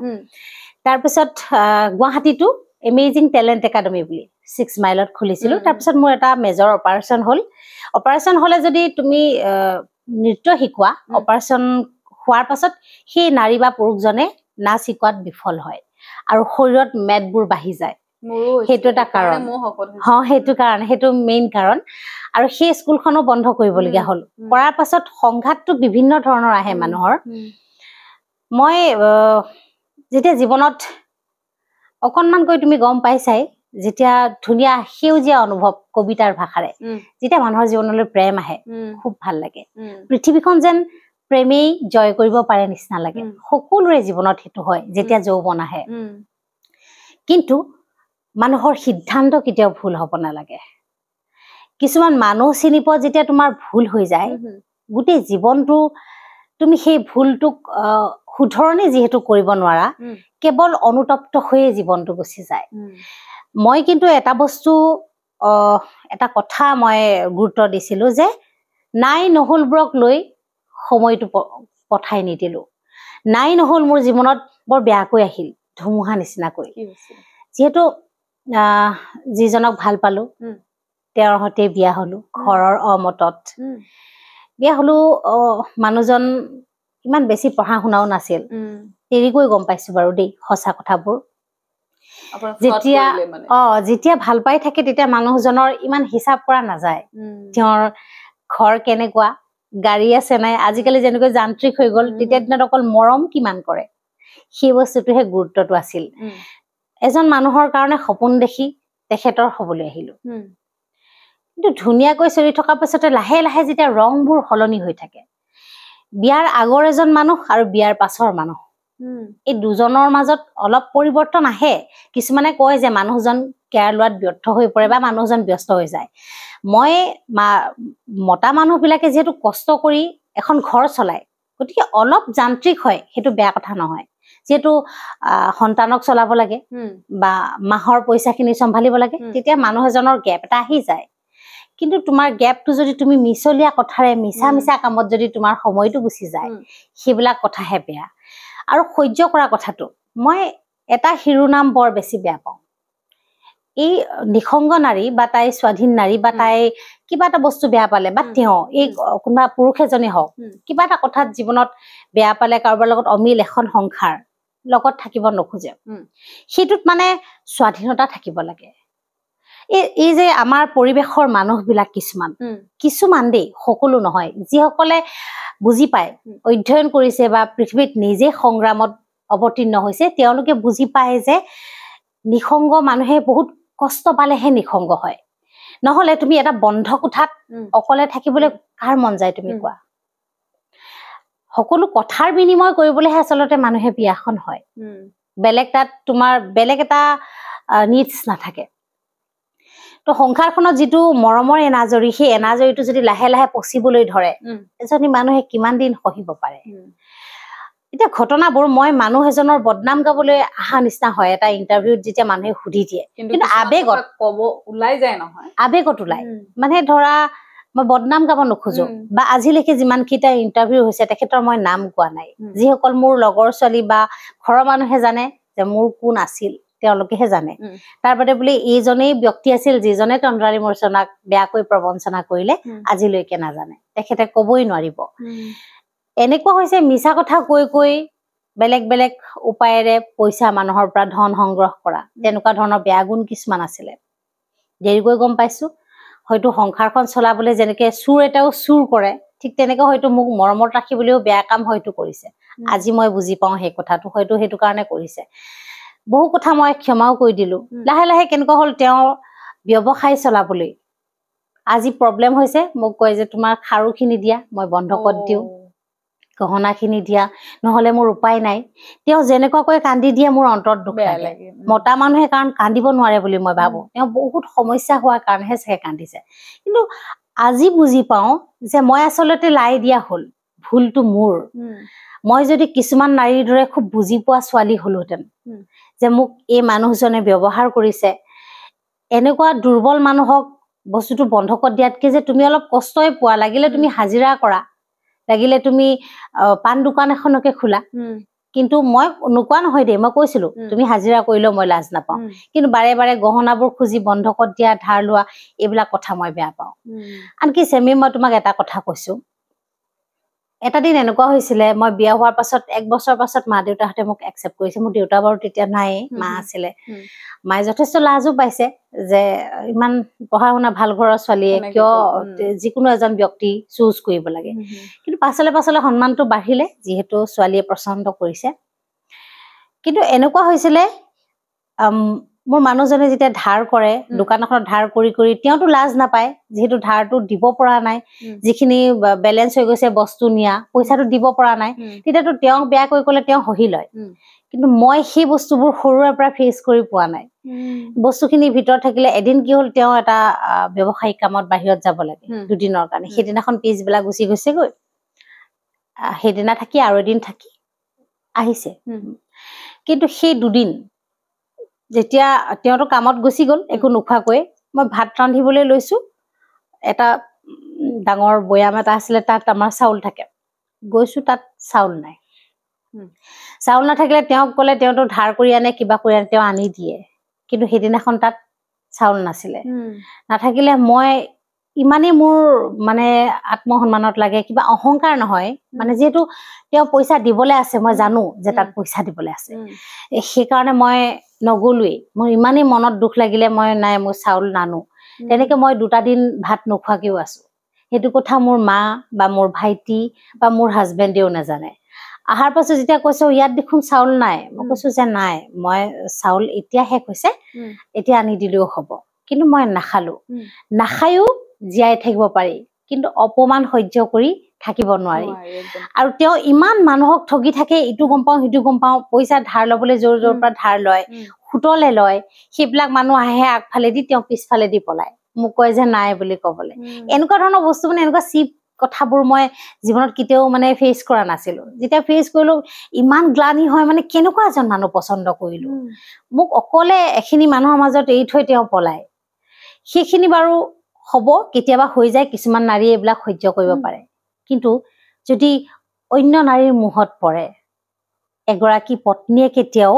তাৰপিছত গুৱাহাটীতো এমেজিং টেলেণ্ট একাডেমি বুলি 6 মাইলত খুলিছিলো তাৰপিছত মোৰ এটা মেজৰ অপাৰেশ্যন হলে যদি তুমি নৃত্য শিকোৱা অপাৰেশ্যন হোৱাৰ পাছত সেই নাৰী বা পুৰুষজনে নাচ শিকোৱাত বিফল হয় আৰু শৰীৰত মেদবোৰ বাঢ়ি যায় সেইটো এটা কাৰণ সেইটো কাৰণে সেইটো মেইন কাৰণ আৰু সেই স্কুলখনো বন্ধ কৰিবলগীয়া হ'ল কৰাৰ পাছত সংঘাতটো বিভিন্ন ধৰণৰ আহে মানুহৰ মই যেতিয়া জীৱনত অকণমানকৈ তুমি গম পাইছাই যেতিয়া ধুনীয়া সেউজীয়া অনুভৱ কবিতাৰ ভাষাৰে যেতিয়া মানুহৰ জীৱনলৈ প্ৰেম আহে খুব ভাল লাগে পৃথিৱীখন যেন প্ৰেমেই জয় কৰিব পাৰে নিচিনা লাগে সকলোৰে জীৱনত সেইটো হয় যেতিয়া যৌৱন আহে কিন্তু মানুহৰ সিদ্ধান্ত কেতিয়াও ভুল হ'ব নালাগে কিছুমান মানুহ চিনি পোৱা যেতিয়া তোমাৰ ভুল হৈ যায় গোটেই জীৱনটো তুমি সেই ভুলটোক শুধৰণি যিহেতু কৰিব নোৱাৰা কেৱল অনুতপ্ত হৈয়ে জীৱনটো গুচি যায় মই কিন্তু এটা বস্তু এটা কথা মই গুৰুত্ব দিছিলোঁ যে নাই নহ'লবোৰক লৈ সময়টো পঠাই নিদিলোঁ নাই নহ'ল মোৰ জীৱনত বৰ বেয়াকৈ আহিল ধুমুহা নিচিনাকৈ যিহেতু যিজনক ভাল পালোঁ তেওঁৰ সৈতে বিয়া হ'লোঁ ঘৰৰ অমতত বিয়া হ'লোঁ মানুহজন ইমান বেছি পঢ়া শুনাও নাছিল দেৰিকৈ গম পাইছোঁ বাৰু দেই সঁচা কথাবোৰ যেতিয়া ভাল পাই থাকে তেতিয়া মানুহজনৰ ইমান হিচাপ কৰা নাযায় তেওঁৰ ঘৰ কেনেকুৱা গাড়ী আছে নাই আজিকালি যেনেকৈ যান্ত্ৰিক হৈ গ'ল তেতিয়া দিনত অকল মৰম কিমান কৰে সেই বস্তুটোহে গুৰুত্বটো আছিল এজন মানুহৰ কাৰণে সপোন দেখি তেখেতৰ হ'বলৈ আহিলোঁ কিন্তু ধুনীয়াকৈ চলি থকাৰ পাছতে লাহে লাহে যেতিয়া ৰংবোৰ সলনি হৈ থাকে বিয়াৰ আগৰ এজন মানুহ আৰু বিয়াৰ পাছৰ মানুহ এই দুজনৰ মাজত অলপ পৰিৱৰ্তন আহে কিছুমানে কয় যে মানুহজন কেয়াৰ লোৱাত ব্যৰ্থ হৈ পৰে বা মানুহজন ব্যস্ত হৈ যায় মই মতা মানুহবিলাকে যিহেতু কষ্ট কৰি এখন ঘৰ চলায় গতিকে অলপ যান্ত্ৰিক হয় সেইটো বেয়া কথা নহয় যিহেতু সন্তানক চলাব লাগে বা মাহৰ পইচাখিনি চম্ভালিব লাগে তেতিয়া মানুহ এজনৰ গেপ এটা আহি যায় কিন্তু তোমাৰ গেপটো যদি তুমি মিছলীয়া কথাৰে মিছা মিছা কামত যদি তোমাৰ সময়টো গুচি যায় সেইবিলাক কথাহে বেয়া আৰু সহ্য কৰা কথাটো মই এটা শিৰোনাম বৰ বেছি বেয়া পাওঁ এই নিসংগ নাৰী বা তাই স্বাধীন নাৰী বা তাই কিবা এটা বস্তু বেয়া পালে বা তেওঁ এই কোনোবা পুৰুষ এজনে হওক কিবা এটা কথাত জীৱনত বেয়া পালে কাৰোবাৰ লগত অমিল এখন সংসাৰ লগত থাকিব নোখোজে সেইটোত মানে স্বাধীনতা থাকিব লাগে এই যে আমাৰ পৰিৱেশৰ মানুহবিলাক কিছুমান দেই সকলো নহয় যিসকলে বুজি পায় অধ্যয়ন কৰিছে বা পৃথিৱীত নিজে সংগ্ৰামত অৱতীৰ্ণ হৈছে তেওঁলোকে বুজি পায় যে নিসংগ মানুহে বহুত কষ্ট পালেহে নিসংগ হয় নহ'লে তুমি এটা বন্ধ কোঠাত অকলে থাকিবলৈ কাৰ মন যায় তুমি কোৱা সকলো কথাৰ বিনিময় কৰিবলৈহে আচলতে মানুহে বিয়াখন হয় বেলেগ তাত তোমাৰ বেলেগ এটা নিডছ নাথাকে তো সংসাৰখনত যিটো মৰমৰ এনাজৰী সেই এনাজৰীটো যদি লাহে লাহে পচিবলৈ ধৰে এজনী মানুহে কিমান দিন সহিব পাৰে এতিয়া ঘটনাবোৰ মই মানুহ এজনৰ বদনাম গাবলৈ অহা নিচিনা হয় এটা ইণ্টাৰভিউত যেতিয়া মানুহে সুধি দিয়ে কিন্তু আবেগত
ক'ব ওলাই যায় নহয়
আবেগত ওলাই মানে ধৰা মই বদনাম গাব নোখোজো বা আজিলৈকে যিমানকেইটা ইণ্টাৰভিউ হৈছে তেখেতৰ মই নাম কোৱা নাই যিসকল মোৰ লগৰ ছোৱালী বা ঘৰৰ মানুহে জানে যে মোৰ কোন আছিল তেওঁলোকেহে জানে তাৰ বাদে বোলে এইজনেই ব্যক্তি আছিল যিজনে তন্দ্ৰাণী মূৰ্ছনাক বেয়াকৈ প্ৰবঞ্চনা কৰিলে আজিলৈকে নাজানে তেখেতে ক'বই নোৱাৰিব এনেকুৱা হৈছে মিছা কথা কৈ কৈ বেলেগ বেলেগ উপায়েৰে পইচা মানুহৰ পৰা ধন সংগ্ৰহ কৰা তেনেকুৱা ধৰণৰ বেয়া গুণ কিছুমান আছিলে দেৰিকৈ গম পাইছো হয়তো সংসাৰখন চলাবলৈ যেনেকে চুৰ এটাও চুৰ কৰে ঠিক তেনেকে হয়তো মোক মৰমত ৰাখিবলৈও বেয়া কাম হয়তো কৰিছে আজি মই বুজি পাওঁ সেই কথাটো হয়তো সেইটো কাৰণে কৰিছে বহু কথা মই ক্ষমাও কৰি দিলো লাহে লাহে কেনেকুৱা হ'ল তেওঁ ব্যৱসায় চলাবলৈ আজি প্ৰব্লেম হৈছে মোক কয় যে তোমাৰ খাৰুখিনি দিয়া মই বন্ধকত দিওঁ গহনাখিনি দিয়া নহ'লে মোৰ উপায় নাই তেওঁ যেনেকুৱাকৈ কান্দি দিয়ে মোৰ অন্তৰত দুখ লাগে মতা মানুহে কাৰণ কান্দিব নোৱাৰে বুলি মই ভাবো তেওঁ বহুত সমস্যা হোৱাৰ কাৰণেহে চাগে কান্দিছে কিন্তু আজি বুজি পাওঁ যে মই আচলতে লাই দিয়া হ'ল ভুলটো মোৰ মই যদি কিছুমান নাৰীৰ দৰে খুব বুজি পোৱা ছোৱালী হলোহেঁতেন যে মোক এই মানুহজনে ব্যৱহাৰ কৰিছে এনেকুৱা দুৰ্বল মানুহক বস্তুটো বন্ধকত দিয়াতকে যে তুমি অলপ কষ্টই পোৱা লাগিলে তুমি হাজিৰা কৰা লাগিলে তুমি পাণ দোকান এখনকে খোলা কিন্তু মই নোকোৱা নহয় দেই মই কৈছিলো তুমি হাজিৰা কৰিলেও মই লাজ নাপাওঁ কিন্তু বাৰে বাৰে গহনাবোৰ খুজি বন্ধকত দিয়া ধাৰ লোৱা এইবিলাক কথা মই বেয়া পাওঁ আনকি চেমি মই তোমাক এটা কথা কৈছো এটা দিন এনেকুৱা হৈছিলে মই বিয়া হোৱাৰ পাছত 1 বছৰ পাছত মা দেউতাহঁতে মোক একচেপ্ট কৰিছে মোৰ দেউতা বাৰু তেতিয়া নাই মা আছিলে মায়ে যথেষ্ট লাজো পাইছে যে ইমান পঢ়া শুনা ভাল ঘৰৰ ছোৱালীয়ে কিয় যিকোনো এজন ব্যক্তি চুজ কৰিব লাগে কিন্তু পাছলে পাছলে সন্মানটো বাঢ়িলে যিহেতু ছোৱালীয়ে পছন্দ কৰিছে কিন্তু এনেকুৱা হৈছিলে মোৰ মানুহজনে যেতিয়া ধাৰ কৰে দোকান এখন ধাৰ কৰি কৰি তেওঁতো লাজ নাপায় যেহেতু ধাৰটো দিব পৰা নাই যিখিনি বেলেন্স হৈ গৈছে বস্তু নিয়া পইচাটো দিব পৰা নাই তেতিয়াতো তেওঁ বেয়া কৰি ক'লে তেওঁ হহি লয় কিন্তু মই সেই বস্তুবোৰ সৰুৰে পৰা ফেচ কৰি পোৱা নাই বস্তুখিনিৰ ভিতৰত থাকিলে এদিন কি হ'ল তেওঁ এটা ব্যৱসায়িক কামত বাহিৰত যাব লাগে দুদিনৰ কাৰণে সেইদিনাখন পিছবেলা গুচি গৈছে গৈ সেইদিনা থাকি আৰু এদিন থাকি আহিছে কিন্তু সেই দুদিন যেতিয়া তেওঁতো কামত গুচি গ'ল একো নোখোৱাকৈ মই ভাত ৰান্ধিবলৈ লৈছো এটা ডাঙৰ বয়াম এটা আছিলে তাত আমাৰ চাউল থাকে গৈছো তাত চাউল নাই চাউল নাথাকিলে তেওঁক ক'লে তেওঁতো ধাৰ কৰি আনে কিবা কৰি আনে তেওঁ আনি দিয়ে কিন্তু সেইদিনাখন তাত চাউল নাছিলে নাথাকিলে মই ইমানেই মোৰ মানে আত্মসন্মানত লাগে কিবা অহংকাৰ নহয় মানে যেহেতু তেওঁ পইচা দিবলৈ আছে মই জানো যে তাত পইচা দিবলৈ আছে সেইকাৰণে মই নগলোৱেই মোৰ ইমানেই মনত দুখ লাগিলে মই নাই মোৰ চাউল নানো তেনেকে মই 2টা দিন ভাত নোখোৱাকেও আছো সেইটো কথা মোৰ মা বা মোৰ ভাইটি বা মোৰ হাজবেণ্ডেও নাজানে আহাৰ পাছত যেতিয়া কৈছো ইয়াত দেখোন চাউল নাই মই কৈছো যে নাই মই চাউল এতিয়া শেষ হৈছে এতিয়া আনি দিলেও হ'ব কিন্তু মই নাখালো নাখায়ো জীয়াই থাকিব পাৰি কিন্তু অপমান সহ্য কৰি থাকিব নোৱাৰি আৰু তেওঁ ইমান মানুহক ঠগি থাকে ইটো গম পাওঁ সিটো গম পাওঁ পইচা ধাৰ ল'বলৈ জোৰ জোৰ পৰা ধাৰ লয় সুতলে লয় সেইবিলাক মানুহ আহে আগফালে দি তেওঁ পিছফালে দি পলায় মোক কয় যে নাই বুলি ক'বলৈ এনেকুৱা ধৰণৰ বস্তু মানে এনেকুৱা চিপ কথাবোৰ মই জীৱনত কেতিয়াও মানে ফেচ কৰা নাছিলো যেতিয়া ফেচ কৰিলো ইমান গ্লানি হয় মানে কেনেকুৱা এজন মানুহ পছন্দ কৰিলো মোক অকলে এখিনি মানুহৰ মাজত এৰি থৈ তেওঁ পলায় সেইখিনি বাৰু হ'ব কেতিয়াবা হৈ যায় কিছুমান নাৰী এইবিলাক সহ্য কৰিব পাৰে কিন্তু যদি অন্য নাৰীৰ মুহত পৰে এগৰাকী পত্নীয়ে কেতিয়াও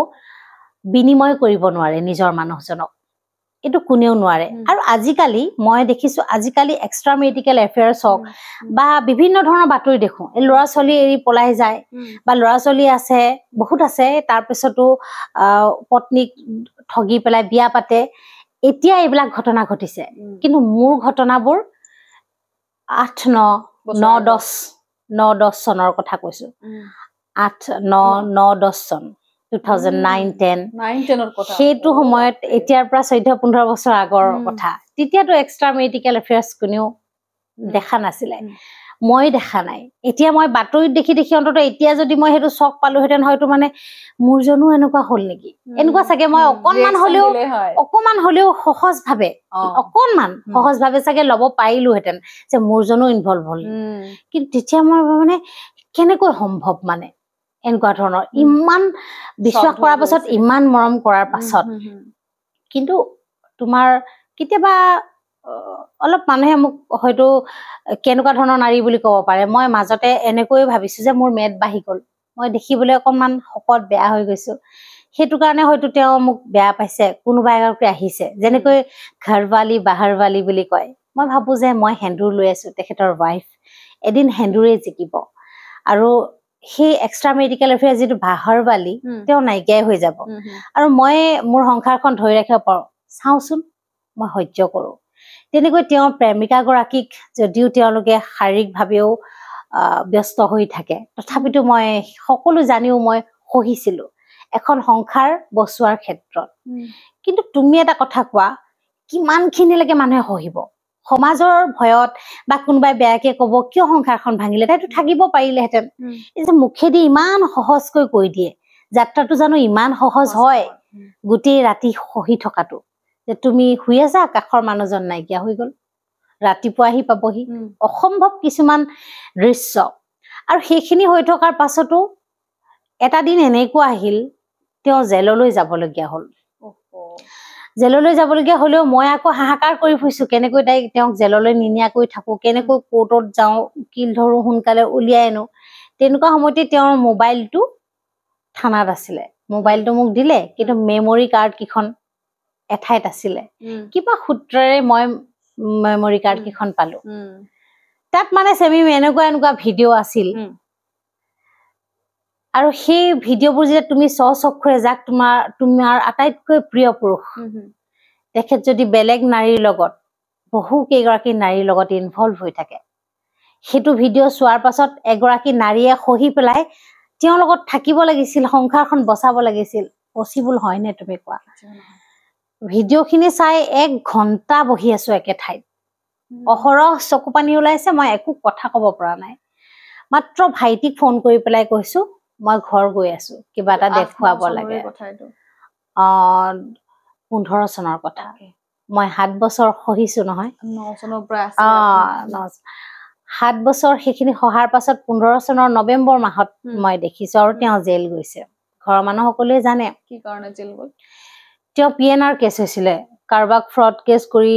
বিনিময় কৰিব নোৱাৰে নিজৰ মানুহজনক এইটো কোনেও নোৱাৰে আৰু আজিকালি মই দেখিছো আজিকালি এক্সট্ৰা মেডিকেল এফেয়াৰ্ছ হওক বা বিভিন্ন ধৰণৰ বাতৰি দেখো এই ল'ৰা ছোৱালী এৰি পলাই যায় বা ল'ৰা ছোৱালী আছে বহুত আছে তাৰপিছতো পত্নীক ঠগি পেলাই বিয়া পাতে এতিয়া এইবিলাক ঘটনা ঘটিছে কিন্তু মোৰ ঘটনাবোৰ 8-9-10 চনৰ কথা কৈছো 8-9-10 চন 2009-10 সেইটো সময়ত এতিয়াৰ পৰা 14-15 বছৰ আগৰ কথা তেতিয়াতো এক্সট্ৰা মেডিকেল এফেয়াৰ্ছ কোনেও দেখা নাছিলে মই দেখা নাই এতিয়া মই বাতৰিত দেখি দেখি অন্তত এতিয়া যদি মই সেইটো চক পালোহেঁতেন হয়তো মানে মোৰ জনো এনেকুৱা হ'ল নেকি এনেকুৱা চাগে মই অকমান হলেও সহজভাৱে চাগে ল'ব পাৰিলোহেঁতেন যে মোৰ জনো ইনভলভ হ'ল কিন্তু তেতিয়া মই মানে কেনেকৈ সম্ভৱ মানে এনেকুৱা ধৰণৰ ইমান বিশ্বাস কৰাৰ পাছত ইমান মৰম কৰাৰ পাছত কিন্তু তোমাৰ কেতিয়াবা অলপ মানুহে মোক হয়তো কেনেকুৱা ধৰণৰ নাৰী বুলি ক'ব পাৰে মই মাজতে এনেকৈ ভাবিছো যে মোৰ মেদ বাঢ়ি গ'ল মই দেখিবলৈ অকণমান শকত বেয়া হৈ গৈছো সেইটো কাৰণে হয়তো তেওঁ মোক বেয়া পাইছে কোনোবা এগৰাকী আহিছে যেনেকৈ ঘৰৱালী বাহাৰৱালী বুলি কয় মই ভাবো যে মই সেন্দুৰ লৈ আছো তেখেতৰ ৱাইফ এদিন সেন্দুৰে জিকিব আৰু সেই এক্সট্ৰা মেডিকেল এফেয়াৰ যিটো বাহাৰৱালী তেওঁ নাইকিয়াই হৈ যাব আৰু মই মোৰ সংসাৰখন ধৰি ৰাখিব পাৰো চাওঁচোন মই সহ্য কৰো তেনেকৈ তেওঁৰ প্ৰেমিকাগৰাকীক যদিও তেওঁলোকে শাৰীৰিকভাৱেও ব্যস্ত হৈ থাকে তথাপিতো মই সকলো জানিও মই সহিছিলো এখন সংসাৰ বচোৱাৰ ক্ষেত্ৰত কিন্তু তুমি এটা কথা কোৱা কিমানখিনিলৈকে মানুহে সহিব সমাজৰ ভয়ত বা কোনোবাই বেয়াকে ক'ব কিয় সংসাৰখন ভাঙিলে তাইতো থাকিব পাৰিলেহেঁতেন এই যে মুখেদি ইমান সহজকৈ কৈ দিয়ে যাত্ৰাটো জানো ইমান সহজ হয় গোটেই ৰাতি সহি থকাটো যে তুমি শুই আছা কাষৰ মানুহজন নাইকিয়া হৈ গ'ল ৰাতিপুৱা আহি পাবহি অসম্ভৱ কিছুমান দৃশ্য আৰু সেইখিনি হৈ থকাৰ পাছতো এটা দিন এনেকুৱা আহিল তেওঁ জেললৈ যাবলগীয়া হ'ল জেললৈ যাবলগীয়া হলেও মই আকৌ হাহাকাৰ কৰি ফুৰিছো কেনেকৈ তেওঁক জেললৈ নিনিয়াকৈ থাকো কেনেকৈ কোৰ্টত যাওঁ কিল ধৰো সোনকালে উলিয়াই আনো তেনেকুৱা সময়তে তেওঁৰ মোবাইলটো থানাত আছিলে মোবাইলটো মোক দিলে কিন্তু মেমৰি কাৰ্ড কেইখন এঠাইত আছিলে কিবা সূত্ৰৰে মই মেমৰি কাৰ্ড কেইখন পালো তাত মানে চেমি এনেকুৱা এনেকুৱা ভিডিঅ' আছিল আৰু সেই ভিডিঅ'বোৰ যেতিয়া তুমি স্বচক্ষুৰে যাক তোমাৰ আটাইতকৈ প্ৰিয় পুৰুষ তেখেত যদি বেলেগ নাৰীৰ লগত বহু কেইগৰাকী নাৰীৰ লগত ইনভলভ হৈ থাকে সেইটো ভিডিঅ' চোৱাৰ পাছত এগৰাকী নাৰীয়ে সহি পেলাই তেওঁৰ লগত থাকিব লাগিছিল সংসাৰখন বচাব লাগিছিল পচিবল হয়নে তুমি কোৱা ভিডিঅ'খিনি চাই 1 ঘণ্টা বহি আছো একে ঠাইত অহৰহ চকু পানী ওলাইছে মই একো কথা ক'ব পৰা নাই মাত্ৰ ভাইটিক ফোন কৰি পেলাই কৈছো মই ঘৰ গৈ আছো কিবা এটা দেখুৱাব লাগে 15 চনৰ কথা মই 7 বছৰ সহিছো নহয়
9 চনৰ পৰা আছে
7 বছৰ সেইখিনি সহাৰ পাছত 15 চনৰ নৱেম্বৰ মাহত মই দেখিছো আৰু তেওঁ জেল গৈছে ঘৰৰ মানুহ সকলোৱে জানে
কি কাৰণে জেল গ'ল
তেওঁ PNR কেছ হৈছিলে কাৰবাক ফ্ৰড কেছ কৰি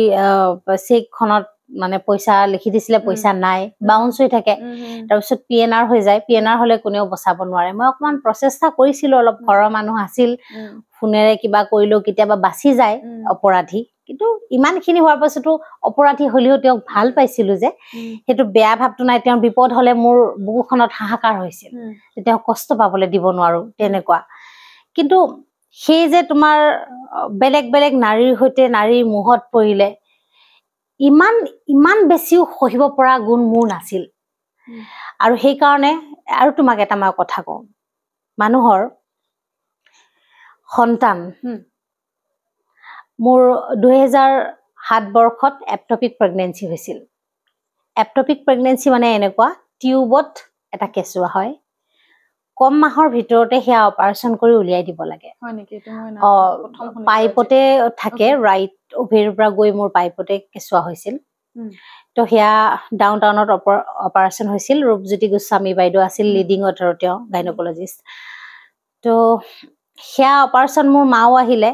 চেকখনত মানে পইচা লিখি দিছিলে পইচা নাই বাউন্স হৈ থাকে তাৰপিছত PNR হৈ যায় PNR হলে কোনেও বচাব নোৱাৰে মই অকমান প্ৰচেষ্টা কৰিছিলো অলপ ঘৰৰ মানুহ আছিল ফোনেৰে কিবা কৰিলো কেতিয়াবা বাচি যায় অপৰাধী কিন্তু ইমানখিনি হোৱাৰ পাছতো অপৰাধী হলেও তেওঁক ভাল পাইছিলো যে সেইটো বেয়া ভাৱটো নাই তেওঁৰ বিপদ হলে মোৰ বুকুখনত হাহাকাৰ হৈছিল তেওঁ কষ্ট পাবলৈ দিব নোৱাৰো তেনেকুৱা কিন্তু সেই যে তোমাৰ বেলেগ বেলেগ নাৰীৰ সৈতে নাৰীৰ মুহত পৰিলে ইমান বেছিও সহিব পৰা গুণ মোৰ নাছিল আৰু সেই কাৰণে আৰু তোমাক এটা মই কথা কওঁ মানুহৰ সন্তান মোৰ 2007 বৰ্ষত এক্টপিক প্ৰেগনেন্সি হৈছিল এক্টপিক প্ৰেগনেন্সি মানে এনেকুৱা টিউবত এটা কেঁচুৱা হয় কম মাহৰ ভিতৰতে সেয়া অপাৰেশ্যন কৰি উলিয়াই দিব লাগে
হয় নেকি
পাইপতে থাকে ৰাইট অভেৰিৰ পৰা গৈ মোৰ পাইপতে কেঁচুৱা হৈছিল তো সেয়া ডাউন টাউনত অপাৰেশ্যন হৈছিল ৰূপজ্যোতি গোস্বামী বাইদেউ আছিল লিডিং অথৰিটি গাইনকলজিষ্ট তো সেয়া অপাৰেশ্যন মোৰ মাও আহিলে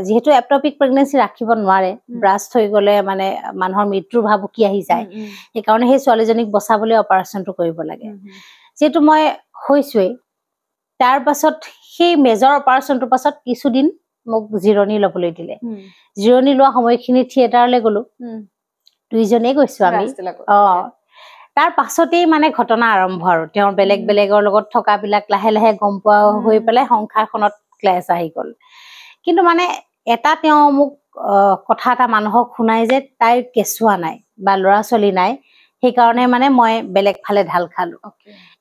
যেহেতু এক্টপিক প্ৰেগনেন্সি ৰাখিব নোৱাৰে ব্ৰাষ্ট হৈ গলে মানে মানুহৰ মৃত্যুৰ ভাবুকি আহি যায় সেইকাৰণে সেই ছোৱালীজনীক বচাবলৈ অপাৰেশ্যনটো কৰিব লাগে যেহেতু মই হৈছোৱেই তাৰ পাছত সেই মেজৰ অপাৰেশ্যনটোৰ পাছত কিছুদিন মোক জিৰণি ল'বলৈ দিলে জিৰণি লোৱা সময়খিনি থিয়েটাৰলৈ গলো দুইজনেই গৈছো আমি তাৰ পাছতেই মানে ঘটনা আৰম্ভ আৰু তেওঁৰ বেলেগ বেলেগৰ লগত থকাবিলাক লাহে লাহে গম পোৱা হৈ পেলাই সংসাৰখনত ক্লেশ আহি গ'ল কিন্তু মানে এটা তেওঁ মোক কথা এটা মানুহক শুনাই যে তাইৰ কেঁচুৱা নাই বা ল'ৰা ছোৱালী নাই সেইকাৰণে মানে মই বেলেগ ফালে ঢাল খালো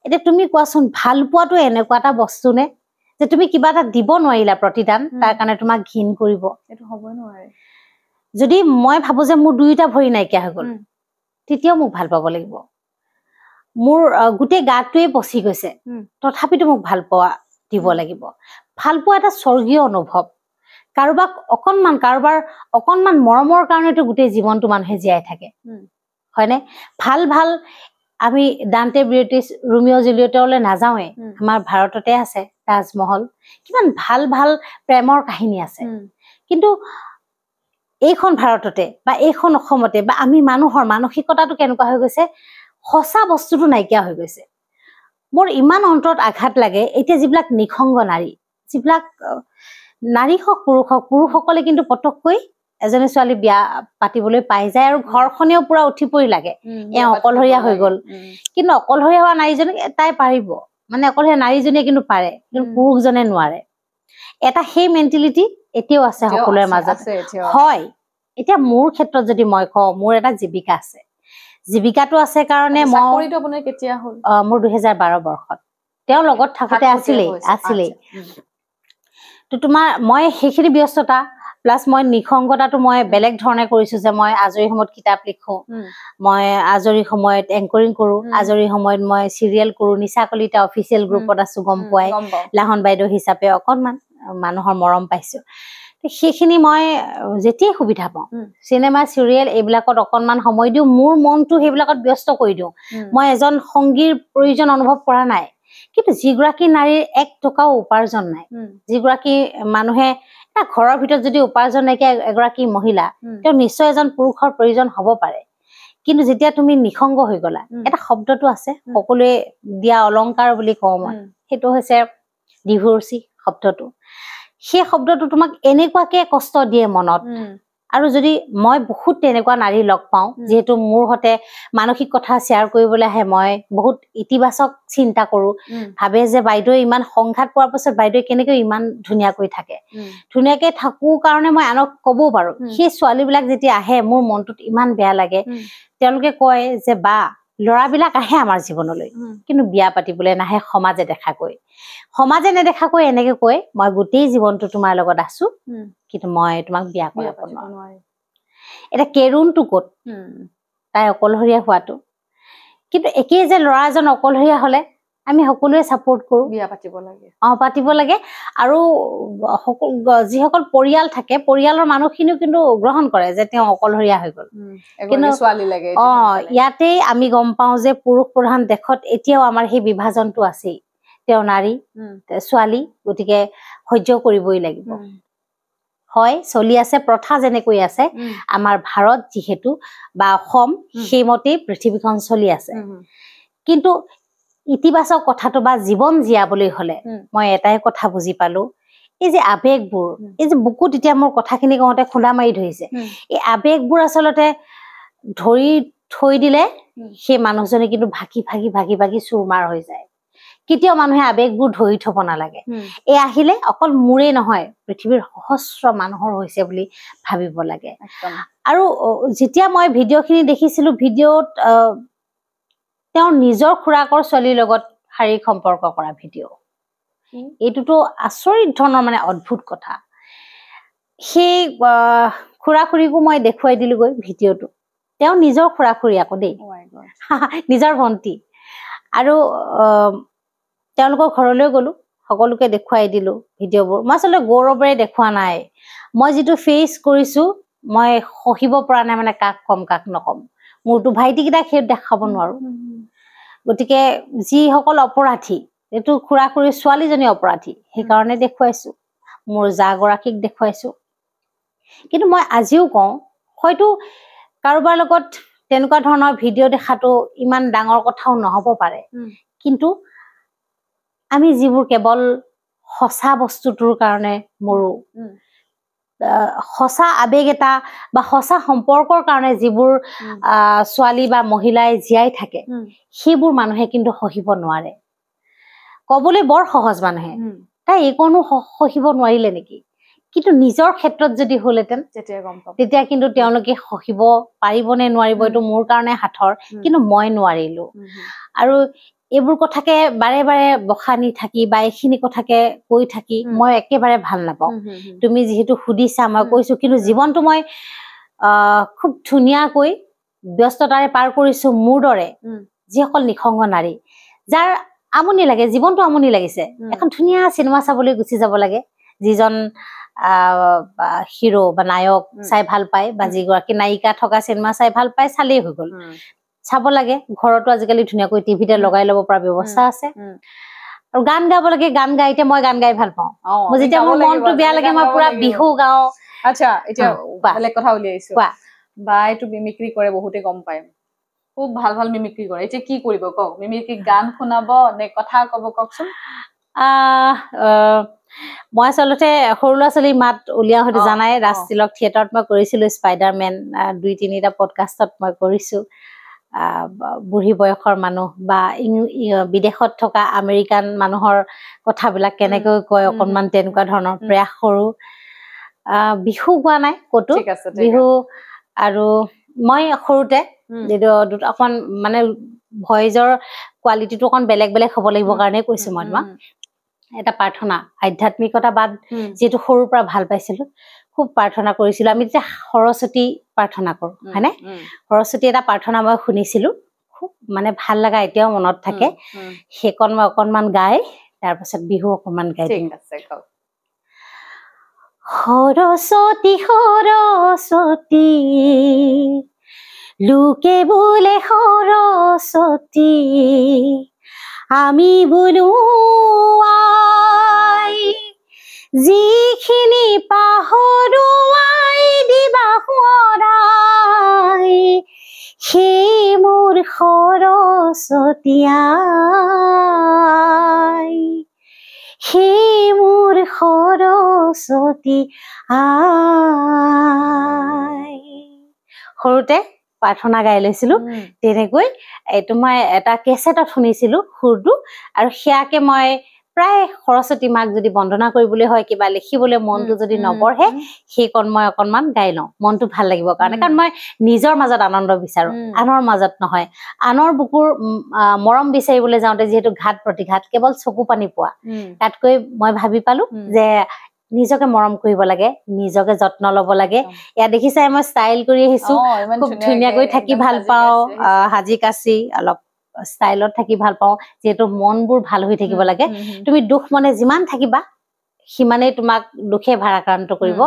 এতিয়া তুমি কোৱাচোন ভাল পোৱাটো এনেকুৱা এটা বস্তু নে যে তুমি কিবা এটা দিব নোৱাৰিলা প্ৰতিদান তাৰ কাৰণে তোমাক ঘিণ কৰিব
এইটো হ'বই নোৱাৰে
যদি মই ভাবো যে মোৰ 2টা ভৰি নাইকিয়া হৈ গ'ল তেতিয়াও মোক ভাল পাব লাগিব মোৰ গোটেই গাটোৱে পচি গৈছে তথাপিতো মোক ভাল পোৱা দিব লাগিব ভাল পোৱা এটা স্বৰ্গীয় অনুভৱ কাৰোবাৰ অকণমান মৰমৰ কাৰণেতো গোটেই জীৱনটো মানুহে জীয়াই থাকে হয়নে ভাল ভাল আমি ডান্তে ব্ৰিটিছ ৰোমিঅ জুলিয়েটলৈ নাযাওঁৱে আমাৰ ভাৰততে আছে তাজমহল কিমান ভাল ভাল প্ৰেমৰ কাহিনী আছে কিন্তু এইখন ভাৰততে বা এইখন অসমতে বা আমি মানুহৰ মানসিকতাটো কেনেকুৱা হৈ গৈছে সঁচা বস্তুটো নাইকিয়া হৈ গৈছে মোৰ ইমান অন্তৰত আঘাত লাগে এতিয়া যিবিলাক নিখংগ নাৰী যিবিলাক নাৰী হওক পুৰুষসকলে কিন্তু পটককৈ এজনী ছোৱালী বিয়া পাতিবলৈ পাই যায় আৰু ঘৰখনেও পুৰা উঠি পৰি লাগে অকলশৰীয়া হৈ গল কিন্তু অকলশৰীয়া হোৱা নাৰীজনী তাই পাৰিব মানে অকলশৰীয়া নাৰীজনীয়ে কিন্তু পাৰে কিন্তু পুৰুষজনে নোৱাৰে এটা সেই মেণ্টেলিটি এতিয়াও আছে সকলোৰে মাজত হয় এতিয়া মোৰ ক্ষেত্ৰত যদি মই কওঁ মোৰ এটা জীৱিকা আছে জীৱিকাটো আছে কাৰণে মোৰ 2012 বৰ্ষত তেওঁ লগত থাকোতে আছিলেই তো তোমাৰ মই সেইখিনি ব্যস্ততা প্লাছ মই নিখংগতাটো মই বেলেগ ধৰণে কৰিছো যে মই আজৰি সময়ত কিতাপ লিখো মই আজৰি সময়ত এংকৰিং কৰো আজৰি সময়ত মই চিৰিয়েল কৰো নিচা কলিতা অফিচিয়েল গ্ৰুপত আছো গম পোৱাই লাহন বাইদেউ হিচাপে অকণমান মানুহৰ মৰম পাইছো সেইখিনি মই যেতিয়াই সুবিধা পাওঁ চিনেমা চিৰিয়েল এইবিলাকত অকণমান সময় দিওঁ মোৰ মনটো সেইবিলাকত ব্যস্ত কৰি দিওঁ মই এজন সংগীৰ প্ৰয়োজন অনুভৱ কৰা নাই কিন্তু যিগৰাকী নাৰীৰ 1 টকাও উপাৰ্জন নাই যিগৰাকী মানুহে এটা ঘৰৰ ভিতৰত যদি উপাৰ্জন নাইকিয়া এগৰাকী মহিলা তেওঁ নিশ্চয় এজন পুৰুষৰ প্ৰয়োজন হ'ব পাৰে কিন্তু যেতিয়া তুমি নিখংগ হৈ গলা এটা শব্দটো আছে সকলোৱে দিয়া অলংকাৰ বুলি কওঁ মই সেইটো হৈছে ডিভোৰ্চি শব্দটো সেই শব্দটো তোমাক এনেকুৱাকে কষ্ট দিয়ে মনত আৰু যদি মই বহুত তেনেকুৱা নাৰী লগ পাওঁ যেহেতু মোৰ হতে মানসিক কথা শ্বেয়াৰ কৰিবলৈ আহে মই বহুত ইতিবাচক চিন্তা কৰো ভাবে যে বাইদেউ ইমান সংঘাত পোৱাৰ পাছত বাইদেউ কেনেকৈ ইমান ধুনীয়াকৈ থাকে ধুনীয়াকৈ থাকো কাৰণে মই আনক ক'বও পাৰো সেই ছোৱালীবিলাক যেতিয়া আহে মোৰ মনটোত ইমান বেয়া লাগে তেওঁলোকে কয় যে বা ল'ৰাবিলাক আহে আমাৰ জীৱনলৈ কিন্তু বিয়া পাতিবলৈ নাহে সমাজে নেদেখাকৈ এনেকে কয় মই গোটেই জীৱনটো তোমাৰ লগত আছো কিন্তু মই তোমাক বিয়া কৰাব নোৱাৰো এটা কেৰুণটো ক'ত তাই অকলশৰীয়া হোৱাটো কিন্তু একেই যে ল'ৰা এজন অকলশৰীয়া হলে আমি সকলোৱে সাপোৰ্ট কৰো
বিয়া পাতিব লাগে
পাতিব লাগে আৰু যিসকল পৰিয়াল থাকে পৰিয়ালৰ মানুহখিনিও কিন্তু গ্ৰহণ কৰে যে তেওঁ অকলশৰীয়া হৈ গ'ল
কিন্তু ছোৱালী লাগে
ইয়াতে আমি গম পাওঁ যে পুৰুষ প্ৰধান দেশত এতিয়াও আমাৰ সেই বিভাজনটো আছেই তেওঁ নাৰী ছোৱালী গতিকে সহ্য কৰিবই লাগিব হয় চলি আছে প্ৰথা যেনেকৈ আছে আমাৰ ভাৰত যিহেতু বা অসম সেইমতেই পৃথিৱীখন চলি আছে কিন্তু ইতিবাচক কথাটো বা জীৱন জীয়াবলৈ হলে মই এটাই কথা বুজি পালো এই যে আবেগবোৰ এই যে বুকুত এতিয়া মোৰ কথাখিনি কওঁতে খুন্দা মাৰি ধৰিছে এই আবেগবোৰ আচলতে ধৰি থৈ দিলে সেই মানুহজনে কিন্তু ভাগি চুৰমাৰ হৈ যায় কেতিয়াও মানুহে আবেগবোৰ ধৰি থব নালাগে এই আহিলে অকল মোৰেই নহয় পৃথিৱীৰ সহস্ৰ মানুহৰ হৈছে বুলি ভাবিব লাগে আৰু যেতিয়া মই ভিডিঅ'খিনি দেখিছিলো ভিডিঅ'ত তেওঁৰ নিজৰ খুৰাকৰ ছোৱালীৰ লগত শাৰীৰিক সম্পৰ্ক কৰা ভিডিঅ' এইটোতো আচৰিত ধৰণৰ মানে অদ্ভুত কথা সেই খুৰা-খুৰীকো মই দেখুৱাই দিলোগৈ ভিডিঅ'টো তেওঁ নিজৰ খুৰা-খুৰী আকৌ দেই নিজৰ ভণ্টি আৰু তেওঁলোকৰ ঘৰলৈ গলো সকলোকে দেখুৱাই দিলো ভিডিঅ'বোৰ মই আচলতে গৌৰৱেৰে দেখুওৱা নাই মই যিটো ফেচ কৰিছো মই সহিব পৰা নাই মানে কাক কম কাক নকম মোৰতো ভাইটিকেইটাক সেই দেখাব নোৱাৰো গতিকে যিসকল অপৰাধী এইটো খুৰা-খুৰীৰ ছোৱালীজনী অপৰাধী সেইকাৰণে দেখুৱাইছো মোৰ জাগৰাকীক দেখুৱাইছো কিন্তু মই আজিও কওঁ হয়তো কাৰোবাৰ লগত তেনেকুৱা ধৰণৰ ভিডিঅ' দেখাটো ইমান ডাঙৰ কথাও নহব পাৰে কিন্তু আমি যিবোৰ কেৱল সঁচা বস্তুটোৰ কাৰণে মৰো সঁচা আবেগ এটা বা সঁচা সম্পৰ্কৰ কাৰণে যিবোৰ ছোৱালী বা মহিলাই জীয়াই থাকে সেইবোৰ মানুহে কিন্তু সহিব নোৱাৰে কবলৈ বৰ সহজ মানুহে তাই এইকণো সহিব নোৱাৰিলে নেকি কিন্তু নিজৰ ক্ষেত্ৰত যদি হলহেঁতেন তেতিয়া কিন্তু তেওঁলোকে সহিব পাৰিবনে নোৱাৰিব এইটো মোৰ কাৰণে হাতৰ কিন্তু মই নোৱাৰিলো আৰু এইবোৰ কথাকে বাৰে বাৰে বখানি থাকি বা এইখিনি কথাকে কৈ থাকি মই একেবাৰে ভাল নাপাওঁ তুমি যিহেতু সুধিছা মই কৈছো কিন্তু জীৱনটো মই খুব ধুনীয়াকৈ ব্যস্ততাৰে পাৰ কৰিছো মোৰ দৰে যিসকল নিসংগ নাৰী যাৰ আমনি লাগে জীৱনটো আমনি লাগিছে এখন ধুনীয়া চিনেমা চাবলৈ গুচি যাব লাগে যিজন হিৰো বা নায়ক চাই ভাল পায় বা যিগৰাকী নায়িকা থকা চিনেমা চাই ভাল পায় চালেই হৈ গ'ল চাব লাগে ঘৰতো আজিকালি ধুনীয়াকৈ টিভিতে লগাই ল'ব পৰা ব্যৱস্থা আছে আৰু গান গাব লাগে গান গাইতে মই গান গাই ভাল পাওঁ মই যেতিয়া মোৰ মনটো বেয়া লাগে মই পুৰা বিহু গাওঁ
আচ্ছা এতিয়া বেলেগ কথা উলিয়াইছো বাইটো মিমিক্ৰি কৰে বহুতে গম পায় খুব ভাল ভাল মিমিক্ৰি কৰে এতিয়া কি কৰিব কওক মিমিক্ৰি গান শুনাব নে কথা কব কওকচোন
মই আচলতে সৰু ল'ৰা ছোৱালী মাত উলিয়াও হয়তো জানাই ৰাজতিলক থিয়েটাৰত মই কৰিছিলো স্পাইডাৰমেন 2-3টা পডকাষ্টত মই কৰিছো বুঢ়ী বয়সৰ মানুহ বা বিদেশত থকা আমেৰিকান মানুহৰ কথাবিলাক কেনেকৈ কয় অকণমান তেনেকুৱা ধৰণৰ প্ৰয়াস কৰো বিহু গোৱা নাই ক'তো বিহু আৰু মই সৰুতে অকণ মানে ভইচৰ কোৱালিটিটো অকণ বেলেগ বেলেগ হ'ব লাগিব কাৰণে কৈছো মই তোমাক এটা প্ৰাৰ্থনা আধ্যাত্মিকতাবাদ যিটো সৰুৰ পৰা ভাল পাইছিলো খুব প্ৰাৰ্থনা কৰিছিলো আমি যেতিয়া সৰস্বতী প্ৰাৰ্থনা কৰো হয়নে সৰস্বতী এটা প্ৰাৰ্থনা মই শুনিছিলো খুব মানে ভাল লগা এতিয়াও মনত থাকে সেইকণ মই অকণমান গাই তাৰপাছত বিহু অকণমান গাই দিম সৰস্বতী সৰস্বতী লোকে বোলে সৰস্বতী আমি বোলো যিখিনি পাহৰুৱাই দিবা সৰাই সেই মোৰ সৰস্বতী আই হে মোৰ সৰস্বতী আই। সৰুতে প্ৰাৰ্থনা গাই লৈছিলো তেনেকৈ। এইটো মই এটা কেছেটত শুনিছিলো সুৰটো, আৰু সেয়াকে মই প্ৰায় সৰস্বতী মাক যদি বন্দনা কৰিবলৈ হয়, কিবা লিখিবলৈ মনটো যদি নবঢ়ে, সেইকণ মই অকণমান গাই লওঁ মনটো ভাল লাগিব কাৰণে। কাৰণ মই নিজৰ মাজত আনন্দ বিচাৰো, আনৰ মাজত নহয়। আনৰ বুকুৰ মৰম বিচাৰিবলৈ যাওঁতে যিহেতু ঘাত প্ৰতিঘাত, কেৱল চকু পানী পোৱা, তাতকৈ মই ভাবি পালো যে নিজকে মৰম কৰিব লাগে, নিজকে যত্ন লব লাগে। ইয়াত দেখিছাই মই ষ্টাইল কৰি আহিছো, খুব ধুনীয়াকৈ থাকি ভাল পাওঁ, সাজি কাচি অলপ ষ্টাইলত থাকি ভাল পাওঁ, যিহেতু মনবোৰ ভাল হৈ থাকিব লাগে। তুমি দুখ মনে যিমান থাকিবা সিমানেই তোমাক দুখে ভাৰাক্ৰান্ত কৰিব,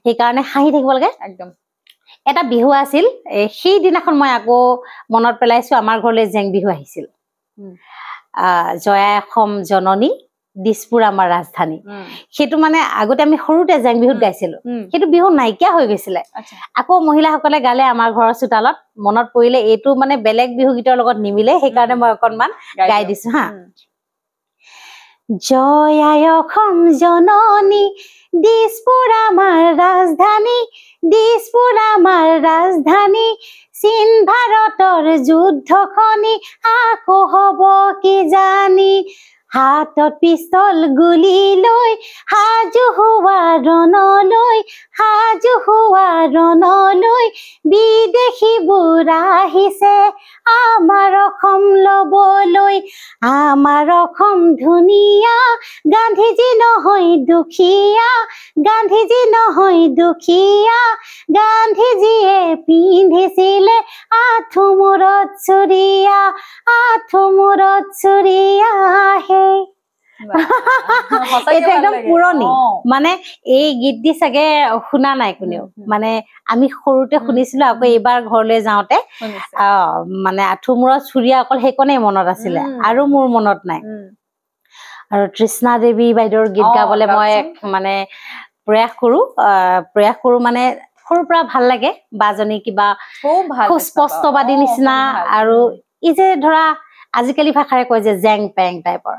সেইকাৰণে হাঁহি থাকিব লাগে।
একদম
এটা বিহু আছিল, সেইদিনাখন মই আকৌ মনত পেলাইছো, আমাৰ ঘৰলৈ জেং বিহু আহিছিল। জয়া অসম জননী, দিছপুৰ আমাৰ ৰাজধানী। সেইটো মানে আগতে আমি সৰুতে জেং বিহুত গাইছিলো, সেইটো বিহু নাইকিয়া হৈ গৈছিলে। আকৌ মহিলাসকলে গালে আমাৰ ঘৰৰ চোতালত, মনত পৰিলে এইটো মানে বেলেগ বিহু গীতৰ লগত নিমিলে, সেইকাৰণে মই অকণমান গাই দিছো হা। জয়া অসম জননী, দিছপুৰ আমাৰ ৰাজধানী, দিছপুৰ আমাৰ ৰাজধানী, চীন ভাৰতৰ যুদ্ধখনি আকৌ হব কি জানি, হাতত পিস্তল গুলি লৈ সাজু হোৱা ৰণলৈ, সাজু হোৱা ৰণলৈ, বিদেশীবোৰ আহিছে আমাৰ অসম লবলৈ, আমাৰ অসম ধুনীয়া, গান্ধীজী নহয় দুখীয়া, গান্ধীজী নহয় দুখীয়া, গান্ধীজীয়ে পিন্ধিছিলে আঠুমূৰত চুৰিয়া, আঠুমূৰত চুৰিয়া হে। এইটো একদম পুৰণি, মানে এই গীত দি চাগে শুনা নাই কোনেও, মানে আমি সৰুতে শুনিছিলো। আকৌ এইবাৰ ঘৰলৈ যাওঁতে মানে আঠুমূৰত চুৰিয়া অকল সেইকণেই মনত আছিলে, আৰু মোৰ মনত নাই। আৰু তৃষ্ণা দেৱী বাইদেউৰ গীত গাবলৈ মই মানে প্ৰয়াস কৰো, মানে সৰুৰ পৰা ভাল লাগে। বাজনী কিবা খুব স্পষ্টবাদী নিচিনা, আৰু ই যে ধৰা আজিকালি ভাষাৰে কয় যে জেং পেং টাইপৰ।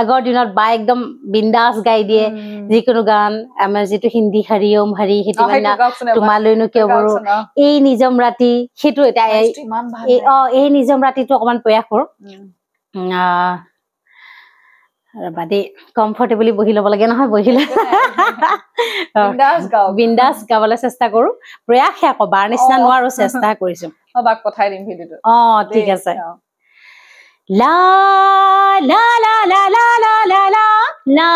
আগৰ দিনত বা একদম বিন্দাস গাই দিয়ে যিকোনো গান। আমাৰ যিটো হিন্দী হৰি ওম হৰি, সেইটো তোমালৈনো কিয় বৰো, এই নিজম ৰাতি, সেইটো এতিয়া এই নিজম ৰাতিটো অকমান প্ৰয়াস কৰো। ৰবা দেই, কমফৰ্টেবলি বহি লব লাগে নহয়, বহিলে বিন্দাস গাবলৈ চেষ্টা কৰো। প্ৰয়াস সেয়া কবাৰ নিচিনা নোৱাৰো, চেষ্টা কৰিছো।
পঠাই দিম ভিডিঅ'টো।
ঠিক আছে। লা লা লা লা লা লা লা লা লা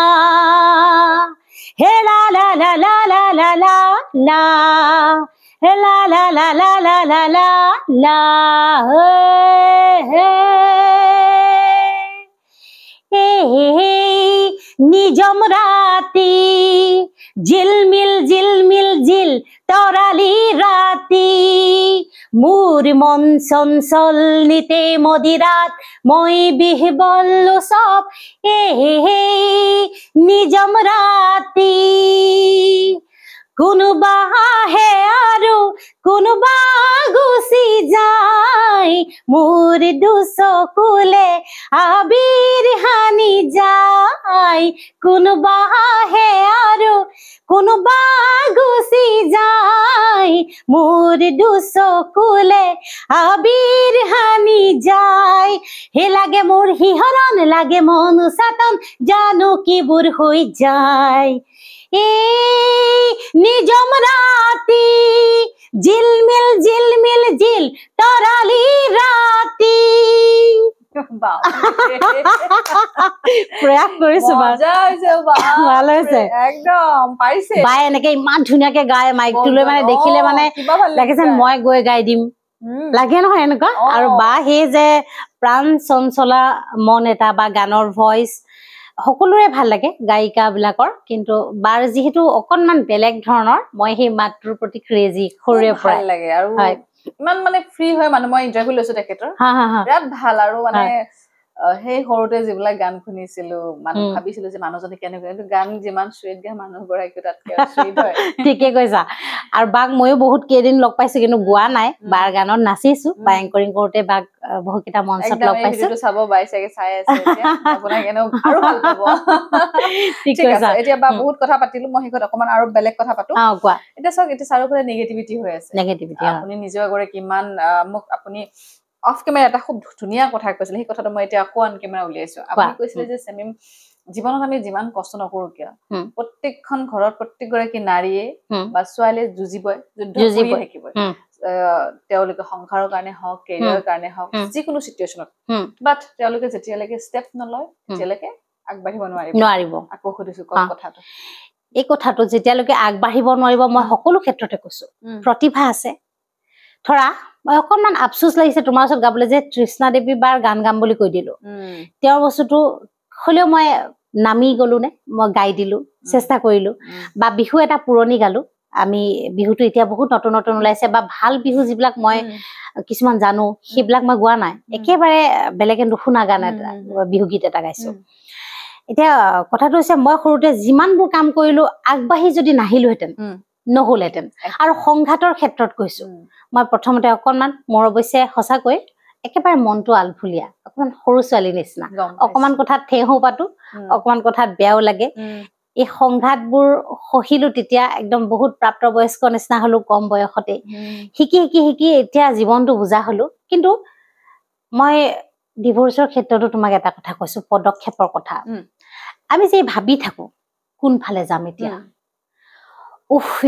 হে লা লা লা লা লা লা লা লা হে লা লা লা লা লা লা লা লা হে নিজম ৰাতি, জিলমিল জিলমিল জিল তৰালি ৰাতি, মোৰ মন চঞ্চল নিতে মদিৰাত, মই বিহবলো চব নিজম ৰাতি, কোনোবা আহে আৰু কোনোবা গুচি যায়, মোৰ দুচকুলে আবিৰ হানি যায়, কোনোবা আহে আৰু কোনোবা গুচি যায়, মোৰ দুচকুলে আবিৰ হানি যায়, হে লাগে মোৰ শিহৰণ, লাগে মন উচাটন, জানো কিবোৰ হৈ যায়, নিজম ৰাতি, জিলমিল জিলমিল জিল তৰালি ৰাতি। প্ৰয়াস কৰিছো, ভাল হৈছে
একদম। পাইছে
বাই এনেকে ইমান ধুনীয়াকে গায়, মাইকটো লৈ মানে দেখিলে মানে লাগিছে মই গৈ গাই দিম, লাগে নহয় এনেকুৱা। আৰু বা সেই যে প্ৰাণ চঞ্চলা মন এটা, বা গানৰ ভইচ সকলোৰে ভাল লাগে গায়িকা বিলাকৰ, কিন্তু বাৰ যিহেতু অকনমান বেলেগ ধৰণৰ, মই সেই মাতটোৰ প্ৰতি ক্ৰেজি সৰুৰে পৰা
লাগে। আৰু ইমান মানে ফ্ৰী হয় মানুহ, মই ইন্টাৰভিউ লৈছো তেখেতৰ, বিৰাট ভাল। আৰু মানে সেই সৰুতে যিবিলাক গান শুনিছিলো মানুহ ভাবিছিলো যে মানুহজনে কেনেকুৱা কিন্তু গান যিমান চুইট গায় মানুহগৰাকী তাতকে চুইট হয়
ঠিকে কৈছা আৰু বাক ময়ো বহুত কেইদিন লগ পাইছো কিন্তু গোৱা নাই বাৰ গানত নাচিছো বা এংকৰিং কৰোতে বাক বহুত কেইটা মঞ্চত লগ পাইছো
চাব বাই চাগে চাই আছে আপোনাক এনেও আৰু ভাল পাব ঠিক আছে এতিয়া বা বহুত কথা পাতিলো মই শেষত অকমান আৰু বেলেগ কথা পাতো
কোৱা
এতিয়া চাওক এতিয়া চাৰিওফালে নেগেটিভিটি হৈ আছে
নেগেটিভিটি
আপুনি নিজৰ এগৰাকী কিমান মোক আপুনি অফ কেমেৰা এটা খুব ধুনীয়া কথা কৈছিলে সেই কথাটো মই এতিয়া আকৌ অন কেমেৰা উলিয়াইছো আপুনি কৈছিলে যে চেমিম জীৱনত আমি যিমান কষ্ট নকৰো কিয় প্ৰত্যেকখন ঘৰত প্ৰত্যেকগৰাকী নাৰীয়ে বা ছোৱালীয়ে যুঁজিবই যুদ্ধ কৰি থাকিব তেওঁলোকে সংসাৰৰ কাৰণে হওক কেৰিয়াৰৰ কাৰণে হওক যিকোনো চিটুৱেশ্যনত বাট তেওঁলোকে যেতিয়ালৈকে ষ্টেপ নলয় তেতিয়ালৈকে আগবাঢ়িব নোৱাৰিব আকৌ সুধিছো কথাটো
এই কথাটো যেতিয়ালৈকে আগবাঢ়িব নোৱাৰিব মই সকলো ক্ষেত্ৰতে কৈছো প্ৰতিভা আছে ধৰা মই অকণমান আফচোচ লাগিছে তোমাৰ ওচৰত গাবলৈ যে তৃষ্ণা দেৱী বাৰ গান গাম বুলি কৈ দিলো তেওঁৰ বস্তুটো হলেও মই নামি গলো নে মই গাই দিলো চেষ্টা কৰিলো বা বিহু এটা পুৰণি গালো আমি বিহুটো এতিয়া বহুত নতুন নতুন ওলাইছে বা ভাল বিহু যিবিলাক মই কিছুমান জানো সেইবিলাক মই গোৱা নাই একেবাৰে বেলেগে নুশুনা গান এটা বিহুগীত এটা গাইছো এতিয়া কথাটো হৈছে মই সৰুতে যিমানবোৰ কাম কৰিলো আগবাঢ়ি যদি নাহিলোহেঁতেন নহলহেঁতেন আৰু সংঘাতৰ ক্ষেত্ৰত কৈছো মই প্ৰথমতে অকণমান মোৰ অৱশ্যে সঁচাকৈ একেবাৰে মনটো আলফুলীয়া অকণমান সৰু ছোৱালীৰ নিচিনা অকণমান কথাত ঠেহো পাতো অকণমান কথাত বেয়াও লাগে এই সংঘাতবোৰ সহিলো তেতিয়া একদম বহুত প্ৰাপ্তবয়স্ক নিচিনা হলো কম বয়সতে শিকি শিকি শিকি এতিয়া জীৱনটো বুজা হলো কিন্তু মই ডিভোৰ্চৰ ক্ষেত্ৰতো তোমাক এটা কথা কৈছো পদক্ষেপৰ কথা আমি যে ভাবি থাকো কোনফালে যাম এতিয়া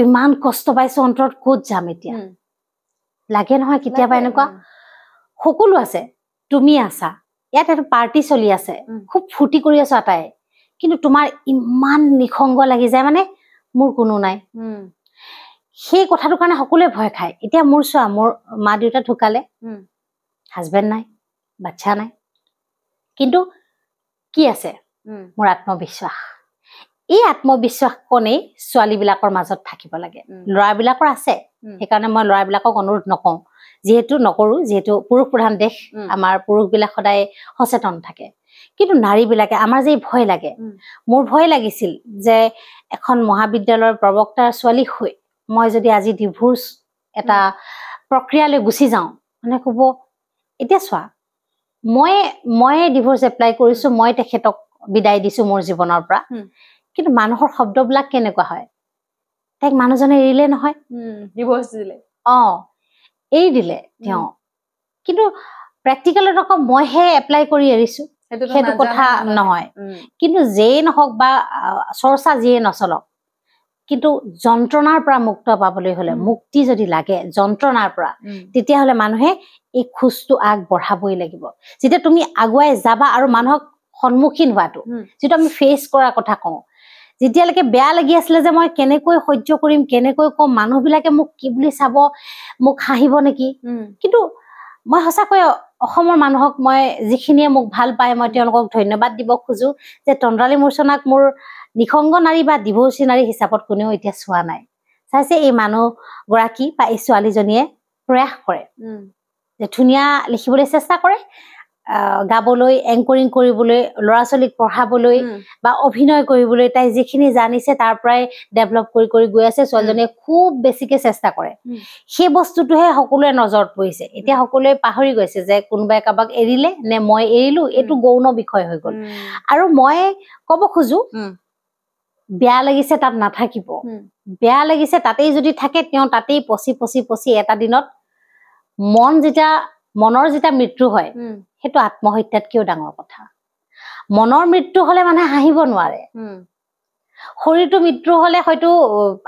ইমান কষ্ট পাইছো অন্তৰত ক'ত যাম এতিয়া লাগে নহয় কেতিয়াবা এনেকুৱা সকলো আছে তুমি আছা ইয়াত এটা পাৰ্টি চলি আছে খুব ফূৰ্তি কৰি আছো আটাই কিন্তু তোমাৰ ইমান নিসংগ লাগি যায় মানে মোৰ কোনো নাই সেই কথাটোৰ কাৰণে সকলোৱে ভয় খায় এতিয়া মোৰ চোৱা মোৰ মা দেউতা ঢুকালে হাজবেণ্ড নাই বাচ্চা নাই কিন্তু কি আছে মোৰ আত্মবিশ্বাস এই আত্মবিশ্বাস কণেই ছোৱালীবিলাকৰ মাজত থাকিব লাগে ল'ৰাবিলাকৰ আছে সেইকাৰণে মই ল'ৰাবিলাকক অনুৰোধ নকওঁ যিহেতু পুৰুষ প্ৰধান দেশ আমাৰ পুৰুষবিলাক সদায় সচেতন থাকে কিন্তু নাৰীবিলাকে আমাৰ যে ভয় লাগে মোৰ ভয় লাগিছিল যে এখন মহাবিদ্যালয়ৰ প্ৰবক্তাৰ ছোৱালী হৈ মই যদি আজি ডিভোৰ্চ এটা প্ৰক্ৰিয়ালৈ গুচি যাওঁ মানে ক'ব এতিয়া চোৱা মই ডিভোৰ্চ এপ্লাই কৰিছো মই তেখেতক বিদায় দিছো মোৰ জীৱনৰ পৰা কিন্তু মানুহৰ শব্দবিলাক কেনেকুৱা হয় তাইক মানুহজনে এৰিলে নহয়
ডিভোৰ্চ দিলে
এৰি দিলে তেওঁ কিন্তু প্ৰেক্টিকেলত আকৌ মইহে এপ্লাই কৰি এৰিছো সেইটো কথা নহয় কিন্তু যেই নহওক বা চৰ্চা যিয়ে নচলক কিন্তু যন্ত্ৰণাৰ পৰা মুক্ত পাবলৈ হলে মুক্তি যদি লাগে যন্ত্ৰণাৰ পৰা তেতিয়াহলে মানুহে এই খোজটো আগবঢ়াবই লাগিব যেতিয়া তুমি আগুৱাই যাবা আৰু মানুহক সন্মুখীন হোৱাটো যিটো আমি ফেচ কৰাৰ কথা কওঁ যেতিয়ালৈকে বেয়া লাগি আছিলে যে মই কেনেকৈ সহ্য কৰিম কেনেকৈ কম মানুহবিলাকে মোক কি বুলি চাব মোক হাঁহিব নেকি কিন্তু মই সঁচাকৈ অসমৰ মানুহক মই যিখিনিয়ে মোক ভাল পায় মই তেওঁলোকক ধন্যবাদ দিব খোজো যে তন্দ্ৰালী মূৰ্ছনাক মোৰ নিসংগ নাৰী বা ডিভোৰ্চী নাৰী হিচাপত কোনেও এতিয়া চোৱা নাই চাইছে এই মানুহগৰাকী বা এই ছোৱালীজনীয়ে প্ৰয়াস কৰে যে ধুনীয়া লিখিবলৈ চেষ্টা কৰে গাবলৈ এংকৰিং কৰিবলৈ ল'ৰা ছোৱালীক পঢ়াবলৈ বা অভিনয় কৰিবলৈ তাই যিখিনি জানিছে তাৰ পৰাই ডেভেলপ কৰি কৰি গৈ আছে ছোৱালীজনীয়ে খুব বেছিকে চেষ্টা কৰে সেই বস্তুটোহে সকলোৱে নজৰত পৰিছে এতিয়া সকলোৱে পাহৰি গৈছে যে কোনোবাই কাৰোবাক এৰিলে নে মই এৰিলো এইটো গৌণ বিষয় হৈ গ'ল আৰু মই ক'ব খোজো বেয়া লাগিছে তাত নাথাকিব বেয়া লাগিছে তাতেই যদি থাকে তেওঁ তাতেই পচি এটা দিনত মনৰ যেতিয়া মৃত্যু হয় সেইটো আত্মহত্যাতকৈও ডাঙৰ কথা মনৰ মৃত্যু হলে মানুহে হাঁহিব নোৱাৰে শৰীৰটো মৃত্যু হলে হয়তো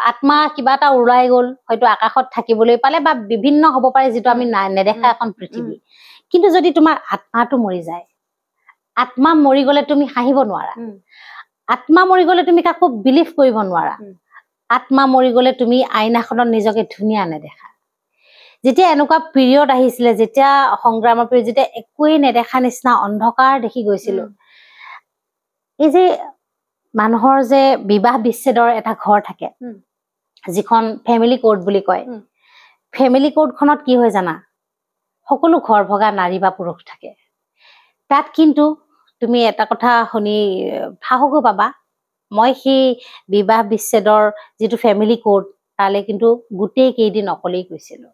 আত্মা কিবা এটা ওলাই গ'ল হয়তো আকাশত থাকিবলৈ পালে বা বিভিন্ন হ'ব পাৰে যিটো আমি নেদেখা এখন পৃথিৱী কিন্তু যদি তোমাৰ আত্মাটো মৰি যায় আত্মা মৰি গলে তুমি হাঁহিব নোৱাৰা আত্মা মৰি গলে তুমি কাকো বিলিভ কৰিব নোৱাৰা আত্মা মৰি গলে তুমি আইনাখনত নিজকে ধুনীয়া নেদেখা যেতিয়া এনেকুৱা পিৰিয়ড আহিছিলে যেতিয়া সংগ্ৰামৰ পিৰিয়ড যেতিয়া একোৱেই নেদেখা নিচিনা অন্ধকাৰ দেখি গৈছিলো এই যে মানুহৰ যে বিবাহ বিচ্ছেদৰ এটা ঘৰ থাকে যিখন ফেমিলি কোৰ্ট বুলি কয় ফেমিলি কোৰ্টখনত কি হয় জানা সকলো ঘৰ ভগা নাৰী বা পুৰুষ থাকে তাত কিন্তু তুমি এটা কথা শুনি সাহস পাবা, মই সেই বিবাহ বিচ্ছেদৰ যিটো ফেমিলি কোৰ্ট তালৈ কিন্তু গোটেই কেইদিন অকলেই গৈছিলো।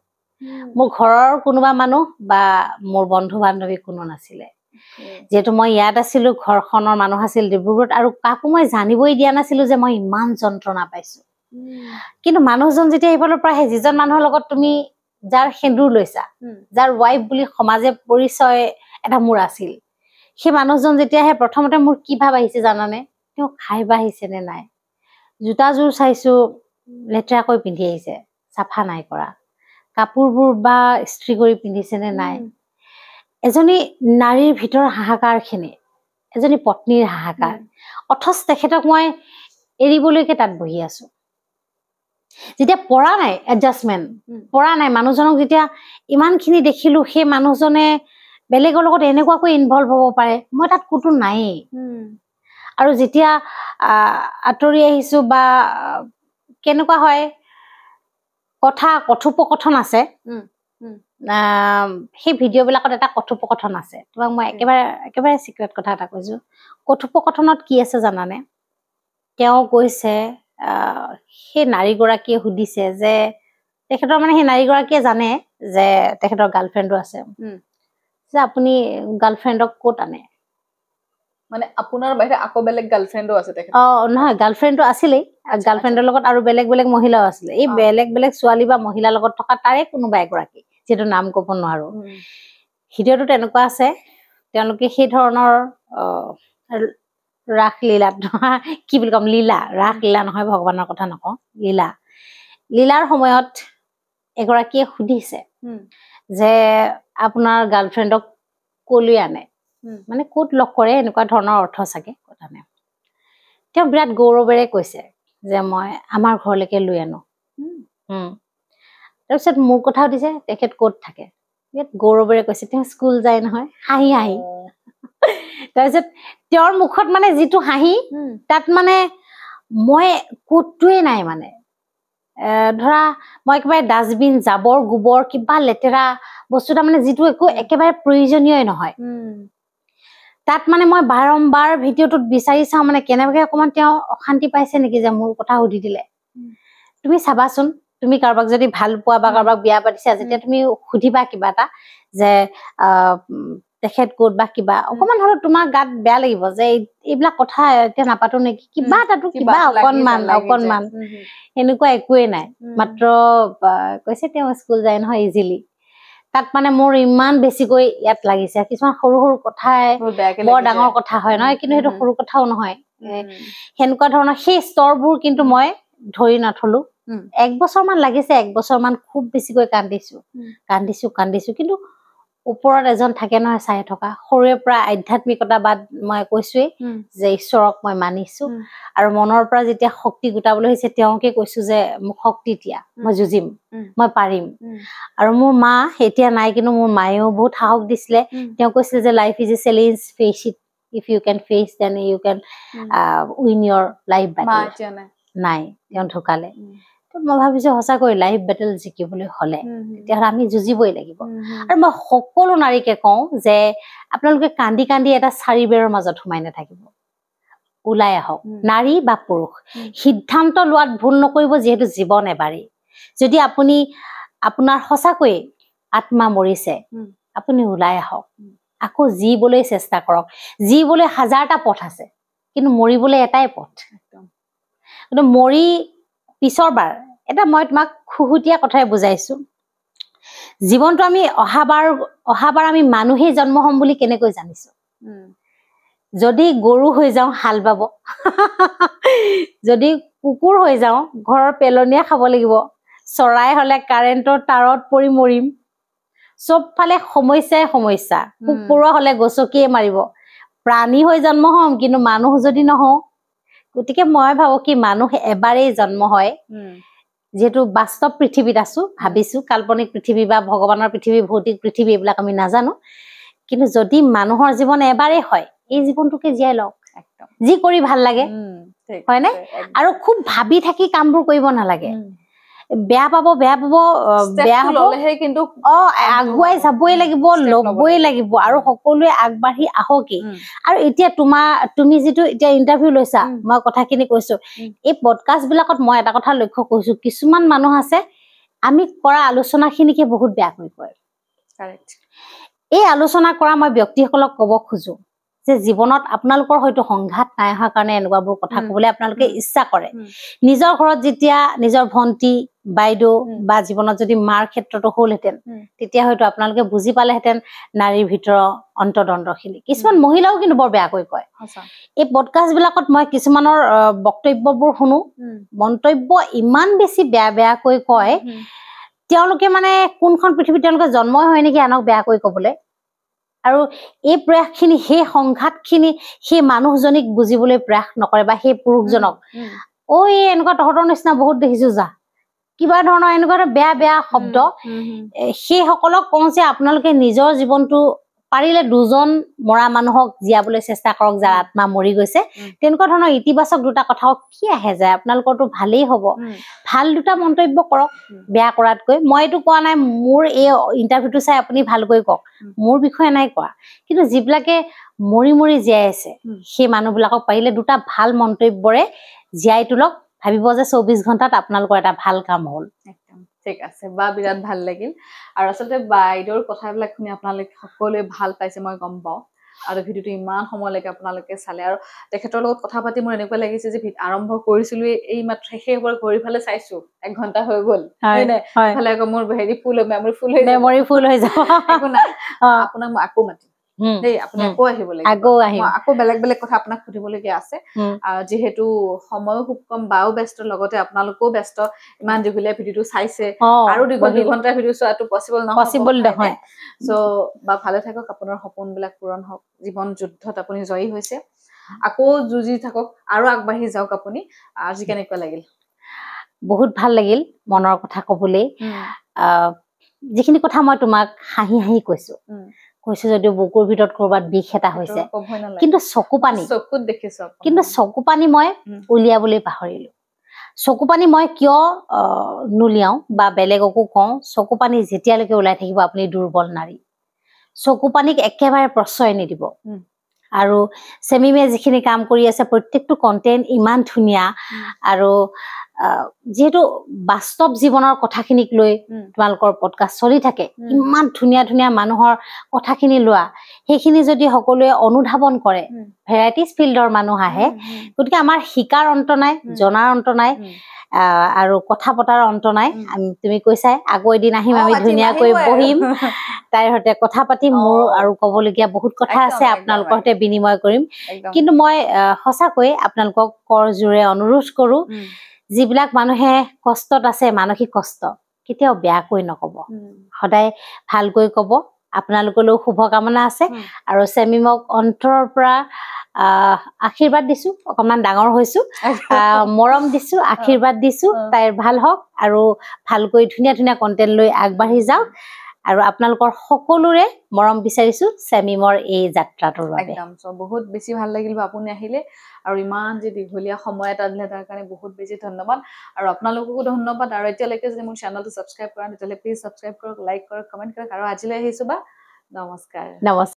মোৰ ঘৰৰ কোনোবা মানুহ বা মোৰ বন্ধু বান্ধৱী কোনো নাছিলে। যিহেতু মই ইয়াত আছিলো, ঘৰখনৰ মানুহ আছিল ডিব্ৰুগড়ত, আৰু কাকো মই জানিবই দিয়া নাছিলো যে মই ইমান যন্ত্ৰণা পাইছো। কিন্তু মানুহজন যেতিয়া এইফালৰ পৰা আহে, যিজন মানুহৰ লগত তুমি যাৰ সেন্দুৰ লৈছা, যাৰ ৱাইফ বুলি সমাজে পৰিচয় এটা মোৰ আছিল, সেই মানুহজন যেতিয়া আহে প্ৰথমতে মোৰ কি ভাৱ আহিছে জানানে? তেওঁ খাই বাঢ়িছে নে নাই, জোতাযোৰ চাইছো লেতেৰাকৈ পিন্ধি আহিছে, চাফা নাই কৰা, কাপোৰবোৰ বা ইস্ত্ৰি কৰি পিন্ধিছে নে নাই। এজনী নাৰীৰ ভিতৰৰ হাহাকাৰখিনি, এজনী পত্নীৰ হাহাকাৰ, অথচ তেখেতক মই এৰিবলৈকে তাত বহি আছো। যেতিয়া পৰা নাই এডজাষ্টমেণ্ট, পৰা নাই মানুহজনক, যেতিয়া ইমানখিনি দেখিলো সেই মানুহজনে বেলেগৰ লগত এনেকুৱাকৈ ইনভলভ হ'ব পাৰে, মই তাত ক'তো নায়েই। আৰু যেতিয়া আঁতৰি আহিছো বা কেনেকুৱা হয়, কথোপকথন আছে, সেই ভিডিঅ' বিলাকত এটা কথোপকথন আছে, তোমাক মই একেবাৰে চিক্ৰেট কথা এটা কৈছো। কথোপকথনত কি আছে জানানে? তেওঁ কৈছে, সেই নাৰীগৰাকীয়ে সুধিছে যে তেখেতৰ মানে সেই নাৰীগৰাকীয়ে জানে যে তেখেতৰ গাৰ্লফ্ৰেণ্ডো আছে, যে আপুনি গাৰ্লফ্ৰেণ্ডক ক'ত আনে?
মানে আপোনাৰ বাহিৰে আকৌ বেলেগ গাৰ্লফ্ৰেণ্ডো আছে তেখেতৰ?
নহয়, গাৰ্লফ্ৰেণ্ডটো আছিলেই, গাৰ্লফ্ৰেণ্ডৰ লগত আৰু বেলেগ বেলেগ মহিলাও আছিলে। এই বেলেগ বেলেগ ছোৱালী বা মহিলাৰ লগত থকা তাৰে কোনোবা এগৰাকী, যিহেতু নাম ক'ব নোৱাৰো। ভিডিঅ'টো তেনেকুৱা আছে, তেওঁলোকে সেই ধৰণৰ ৰাসলীলা, কি বুলি কম, লীলা, ৰাসলীলা নহয়, ভগৱানৰ কথা নকওঁ, লীলাৰ সময়ত এগৰাকীয়ে সুধিছে যে আপোনাৰ গাৰ্লফ্ৰেণ্ডক কলৈ আনে, মানে ক'ত লগ কৰে, এনেকুৱা ধৰণৰ অৰ্থ চাগে কথা নাই। তেওঁ বিৰাট গৌৰৱেৰে কৈছে যে মই আমাৰ ঘৰলৈকে লৈ আনো। তাৰপিছত মোৰ কথা সুধিছে তেখেত ক'ত থাকে, বিৰাট গৌৰৱেৰে কৈছে তেওঁ স্কুল যায় নহয়, হাঁহি হাঁহি। তাৰপিছত তেওঁৰ মুখত মানে যিটো হাঁহি, তাত মানে মই ক'তোৱে নাই। মানে ধৰা মই একেবাৰে ডাষ্টবিন, জাবৰ গোবৰ কিবা লেতেৰা বস্তু এটা মানে যিটো একো একেবাৰে প্ৰয়োজনীয় নহয়, তাত মানে মই বাৰম্বাৰ ভিডিঅ'টোত বিচাৰি চাওঁ মানে কেনেবাকে অকমান তেওঁ অশান্তি পাইছে নেকি যে মোৰ কথা সুধি দিলে। তুমি চাবাচোন, তুমি কাৰোবাক যদি ভাল পোৱা বা কাৰোবাক বিয়া পাতিছা, যেতিয়া তুমি সুধিবা কিবা এটা যে তেখেত ক'ত বা কিবা, অকমান হলেও তোমাৰ গাত বেয়া লাগিব যে এইবিলাক কথা এতিয়া নাপাতো নেকি, কিবা এটাতো কিবা অকনমান এনেকুৱা একোৱে নাই। মাত্ৰ কৈছে তেওঁ স্কুল যায় নহয় ইজিলি। তাত মানে মোৰ ইমান বেছিকৈ ইয়াত লাগিছে, কিছুমান সৰু সৰু কথাই বৰ ডাঙৰ কথা হয় নহয়, কিন্তু সেইটো সৰু কথাও নহয়। সেনেকুৱা ধৰণৰ সেই স্তৰবোৰ কিন্তু মই ধৰি নথলো। 1 বছৰমান লাগিছে, 1 বছৰমান খুব বেছিকৈ কান্দিছো। কিন্তু ওপৰত এজন থাকে নহয় চাই থকা, সৰুৰে পৰা আধ্যাত্মিকতাবাদ মই কৈছোৱেই যে ঈশ্বৰক মই মানিছো, আৰু মনৰ পৰা যেতিয়া শক্তি গোটাবলৈ হৈছে তেওঁকে কৈছো যে মোক শক্তি দিয়া, মই যুঁজিম, মই পাৰিম। আৰু মোৰ মা এতিয়া নাই, কিন্তু মোৰ মায়েও বহুত সাহস দিছিলে। তেওঁ কৈছিলে যে life is a challenge, face it, if you can face then you can win your life battle. নাই, তেওঁ ঢুকালে। মই ভাবিছো সঁচাকৈ লাইফ বেটেল জিকিবলৈ হলে তেতিয়াহ'লে আমি যুঁজিবই লাগিব। আৰু মই সকলো নাৰীকে কওঁ যে আপোনালোকে কান্দি কান্দি এটা 4 বেৰৰ মাজত সোমাই নাথাকিব, ওলাই আহক। নাৰী বা পুৰুষ, সিদ্ধান্ত লোৱাত ভুল নকৰিব, যিহেতু জীৱন এবাৰেই। যদি আপুনি আপোনাৰ সঁচাকৈয়ে আত্মা মৰিছে, আপুনি ওলাই আহক, আকৌ জীবলৈ চেষ্টা কৰক। জীবলৈ 1000টা পথ আছে, কিন্তু মৰিবলৈ এটাই পথ। কিন্তু মৰি পিছৰ বাৰ এটা মই তোমাক খুহুতীয়া কথাই বুজাইছো, জীৱনটো আমি অহাবাৰ আমি মানুহেই জন্ম হম বুলি কেনেকৈ জানিছো? যদি গৰু হৈ যাওঁ হাল বাব, যদি কুকুৰ হৈ যাওঁ ঘৰৰ পেলনীয়া খাব লাগিব, চৰাই হলে কাৰেণ্টৰ তাৰত পৰি মৰিম। চব ফালে সমস্যাই সমস্যা, পোক পৰুৱা হলে গছকিয়ে মাৰিব। প্ৰাণী হৈ জন্ম হম, কিন্তু মানুহ যদি নহওঁ। গতিকে মই ভাবো কি মানুহ এবাৰেই জন্ম হয়, যিহেতু বাস্তৱ পৃথিৱীত আছো, ভাবিছো কাল্পনিক পৃথিৱী বা ভগৱানৰ পৃথিৱী, ভৌতিক পৃথিৱী এইবিলাক আমি নাজানো। কিন্তু যদি মানুহৰ জীৱন এবাৰেই হয়, এই জীৱনটোকে জীয়াই লওক, যি কৰি ভাল লাগে, হয়নে? আৰু খুব ভাবি থাকি কামবোৰ কৰিব নালাগে। বেয়া পাব বেয়া হবহে, কিন্তু আগুৱাই যাবই লাগিব, ল'বই লাগিব, আৰু সকলোৱে আগবাঢ়ি আহকেই। আৰু এতিয়া তুমি যিটো এতিয়া ইণ্টাৰভিউ লৈছা, মই কথাখিনি কৈছো, এই পডকাষ্ট বিলাকত মই এটা কথা লক্ষ্য কৰিছো, কিছুমান মানুহ আছে আমি কৰা আলোচনাখিনিকে বহুত বেয়া কৰি কয়। এই আলোচনা কৰা মই ব্যক্তিসকলক ক'ব খোজো যে জীৱনত আপোনালোকৰ হয়তো সংঘাত নাই অহাৰ কাৰণে এনেকুৱাবোৰ কথা ক'বলৈ আপোনালোকে ইচ্ছা কৰে। নিজৰ ঘৰত যেতিয়া নিজৰ ভন্টি বাইদেউ বা জীৱনত যদি মাৰ ক্ষেত্ৰতো হ'লহেঁতেন, তেতিয়া হয়তো আপোনালোকে বুজি পালেহেঁতেন নাৰীৰ ভিতৰৰ অন্তৰ্দ্বন্দ্বখিনি। কিছুমান মহিলাও কিন্তু বৰ বেয়াকৈ কয়। এই পডকাষ্ট বিলাকত মই কিছুমানৰ বক্তব্যবোৰ শুনো, মন্তব্য ইমান বেছি বেয়াকৈ কয়, তেওঁলোকে মানে কোনখন পৃথিৱীত তেওঁলোকে জন্মই হয় নেকি আনক বেয়াকৈ কবলৈ। আৰু এই প্ৰয়াসখিনি, সেই সংঘাতখিনি সেই মানুহজনীক বুজিবলৈ প্ৰয়াস নকৰে, বা সেই পুৰুষজনক এনেকুৱা তহঁতৰ নিচিনা বহুত দেখিছো যা, কিবা ধৰণৰ এনেকুৱা বেয়া শব্দ, সেইসকলক কওঁ যে আপোনালোকে নিজৰ জীৱনটো পাৰিলে দুজন মৰা মানুহক জীয়াবলৈ চেষ্টা কৰক, যাৰ আত্মা মৰি গৈছে। তেনেকুৱা ধৰণৰ ইতিবাচক দুটা কথাও কি আহে যায়, আপোনালোকৰতো ভালেই হ'ব। ভাল দুটা মন্তব্য কৰক বেয়া কৰাতকৈ। মই এইটো কোৱা নাই মোৰ এই ইণ্টাৰভিউটো চাই আপুনি ভালকৈ কওক, মোৰ বিষয়ে নাই কোৱা, কিন্তু যিবিলাকে মৰি মৰি জীয়াই আছে সেই মানুহবিলাকক পাৰিলে দুটা ভাল মন্তব্যৰে জীয়াই তোলক, ভাবিব যে 24 ঘণ্টাত আপোনালোকৰ এটা ভাল কাম হ'ল। ঠিক আছে বা, বিৰাট ভাল লাগিল। আৰু আচলতে বাইদেউৰ কথাবিলাক শুনি আপোনালোকে সকলোৱে ভাল পাইছে মই গম পাওঁ, আৰু ভিডিঅ'টো ইমান সময়লৈকে আপোনালোকে চালে। আৰু তেখেতৰ লগত কথা পাতি মোৰ এনেকুৱা লাগিছে যে আৰম্ভ কৰিছিলো এই মাত্ৰ শেষ হোৱাৰ ঘড়ী ফালে চাইছো 1 ঘণ্টা হৈ গ'ল, ফালে আকৌ মোৰ মেমৰি ফুল হৈ যাব। একো নাই, আপোনাক মই আকৌ মাতিম দেই, আপুনি আকৌ আহিব লাগিব, আকৌ বেলেগ বেলেগ কথা আপোনাক সুধিবলগীয়া আছে। যিহেতু সময়ো খুব কম, বাও ব্যস্ত, লগতে আপোনালোকেও ব্যস্ত, ইমান দীঘলীয়া ভিডিঅ'টো চাইছে, আৰু 2 ঘণ্টা ভিডিঅ' চোৱাটো পচিবল নহয়। চ' বা ভালে থাকক, আপোনাৰ সপোনবিলাক পূৰণ হওক, জীৱন যুদ্ধত আপুনি জয়ী হৈছে, আকৌ যুঁজি থাকক, আৰু আগবাঢ়ি যাওক আপুনি। আজি কেনেকুৱা লাগিল? বহুত ভাল লাগিল মনৰ কথা কবলৈ। যিখিনি কথা মই তোমাক হাঁহি হাঁহি কৈছো যদিও বুকুৰ ভিতৰত কৰবাত বিষ এটা হৈছে, কিন্তু চকু পানী মই উলিয়াবলৈ পাহৰিলো। চকু পানী মই কিয় নুলিয়াও বা বেলেগকো কওঁ, চকু পানী যেতিয়ালৈকে ওলাই থাকিব আপুনি দুৰ্বল নাৰী। চকু পানীক একেবাৰে প্ৰশ্ৰয় নিদিব। আৰু চেমিমে যিখিনি কাম কৰি আছে, প্ৰত্যেকটো কণ্টেণ্ট ইমান ধুনীয়া, আৰু যিহেতু বাস্তৱ জীৱনৰ কথাখিনিক লৈ তোমালোকৰ পডকাষ্ট চলি থাকে, ইমান ধুনীয়া ধুনীয়া মানুহৰ কথাখিনি লোৱা, সেইখিনি যদি সকলোৱে অনুধাৱন কৰে, ভেৰাইটিজ ফিল্ডৰ মানুহ আহে, গতিকে আমাৰ শিকাৰ অন্ত নাই, জনাৰ অন্ত নাই, আৰু কথা পতাৰ অন্ত নাই। তুমি কৈছাই আকৌ এদিন আহিম, আমি ধুনীয়াকৈ বহিম, তাইৰ সৈতে কথা পাতিম, মোৰ আৰু ক'বলগীয়া বহুত কথা আছে, আপোনালোকৰ সৈতে বিনিময় কৰিম। কিন্তু মই সঁচাকৈ আপোনালোকক কৰ জোৰে অনুৰোধ কৰো, যিবিলাক মানুহে কষ্টত আছে, মানসিক কষ্ট, কেতিয়াও বেয়াকৈ নকব, সদায় ভালকৈ কব। আপোনালোকলৈও শুভকামনা আছে, আৰু চেমিমক অন্তৰৰ পৰা আশীৰ্বাদ দিছো, অকণমান ডাঙৰ হৈছো, মৰম দিছো, আশীৰ্বাদ দিছো, তাইৰ ভাল হওক, আৰু ভালকৈ ধুনীয়া ধুনীয়া কণ্টেণ্ট লৈ আগবাঢ়ি যাওক। আৰু আপোনালোকৰ সকলোৰে মৰম বিচাৰিছো চেমিমৰ এই যাত্ৰাটোৰ বাবে। বহুত বেছি ভাল লাগিল আপুনি আহিলে, আৰু ইমান যে দীঘলীয়া সময় এটা দিলে তাৰ কাৰণে বহুত বেছি ধন্যবাদ। আৰু আপোনালোককো ধন্যবাদ। আৰু এতিয়ালৈকে যদি মোৰ চেনেলটো ছাবস্ক্ৰাইব কৰা তেতিয়াহ'লে প্লিজ ছাবস্ক্ৰাইব কৰক, লাইক কৰক, কমেণ্ট কৰক। আৰু আজিলৈ আহিছো বা, নমস্কাৰ।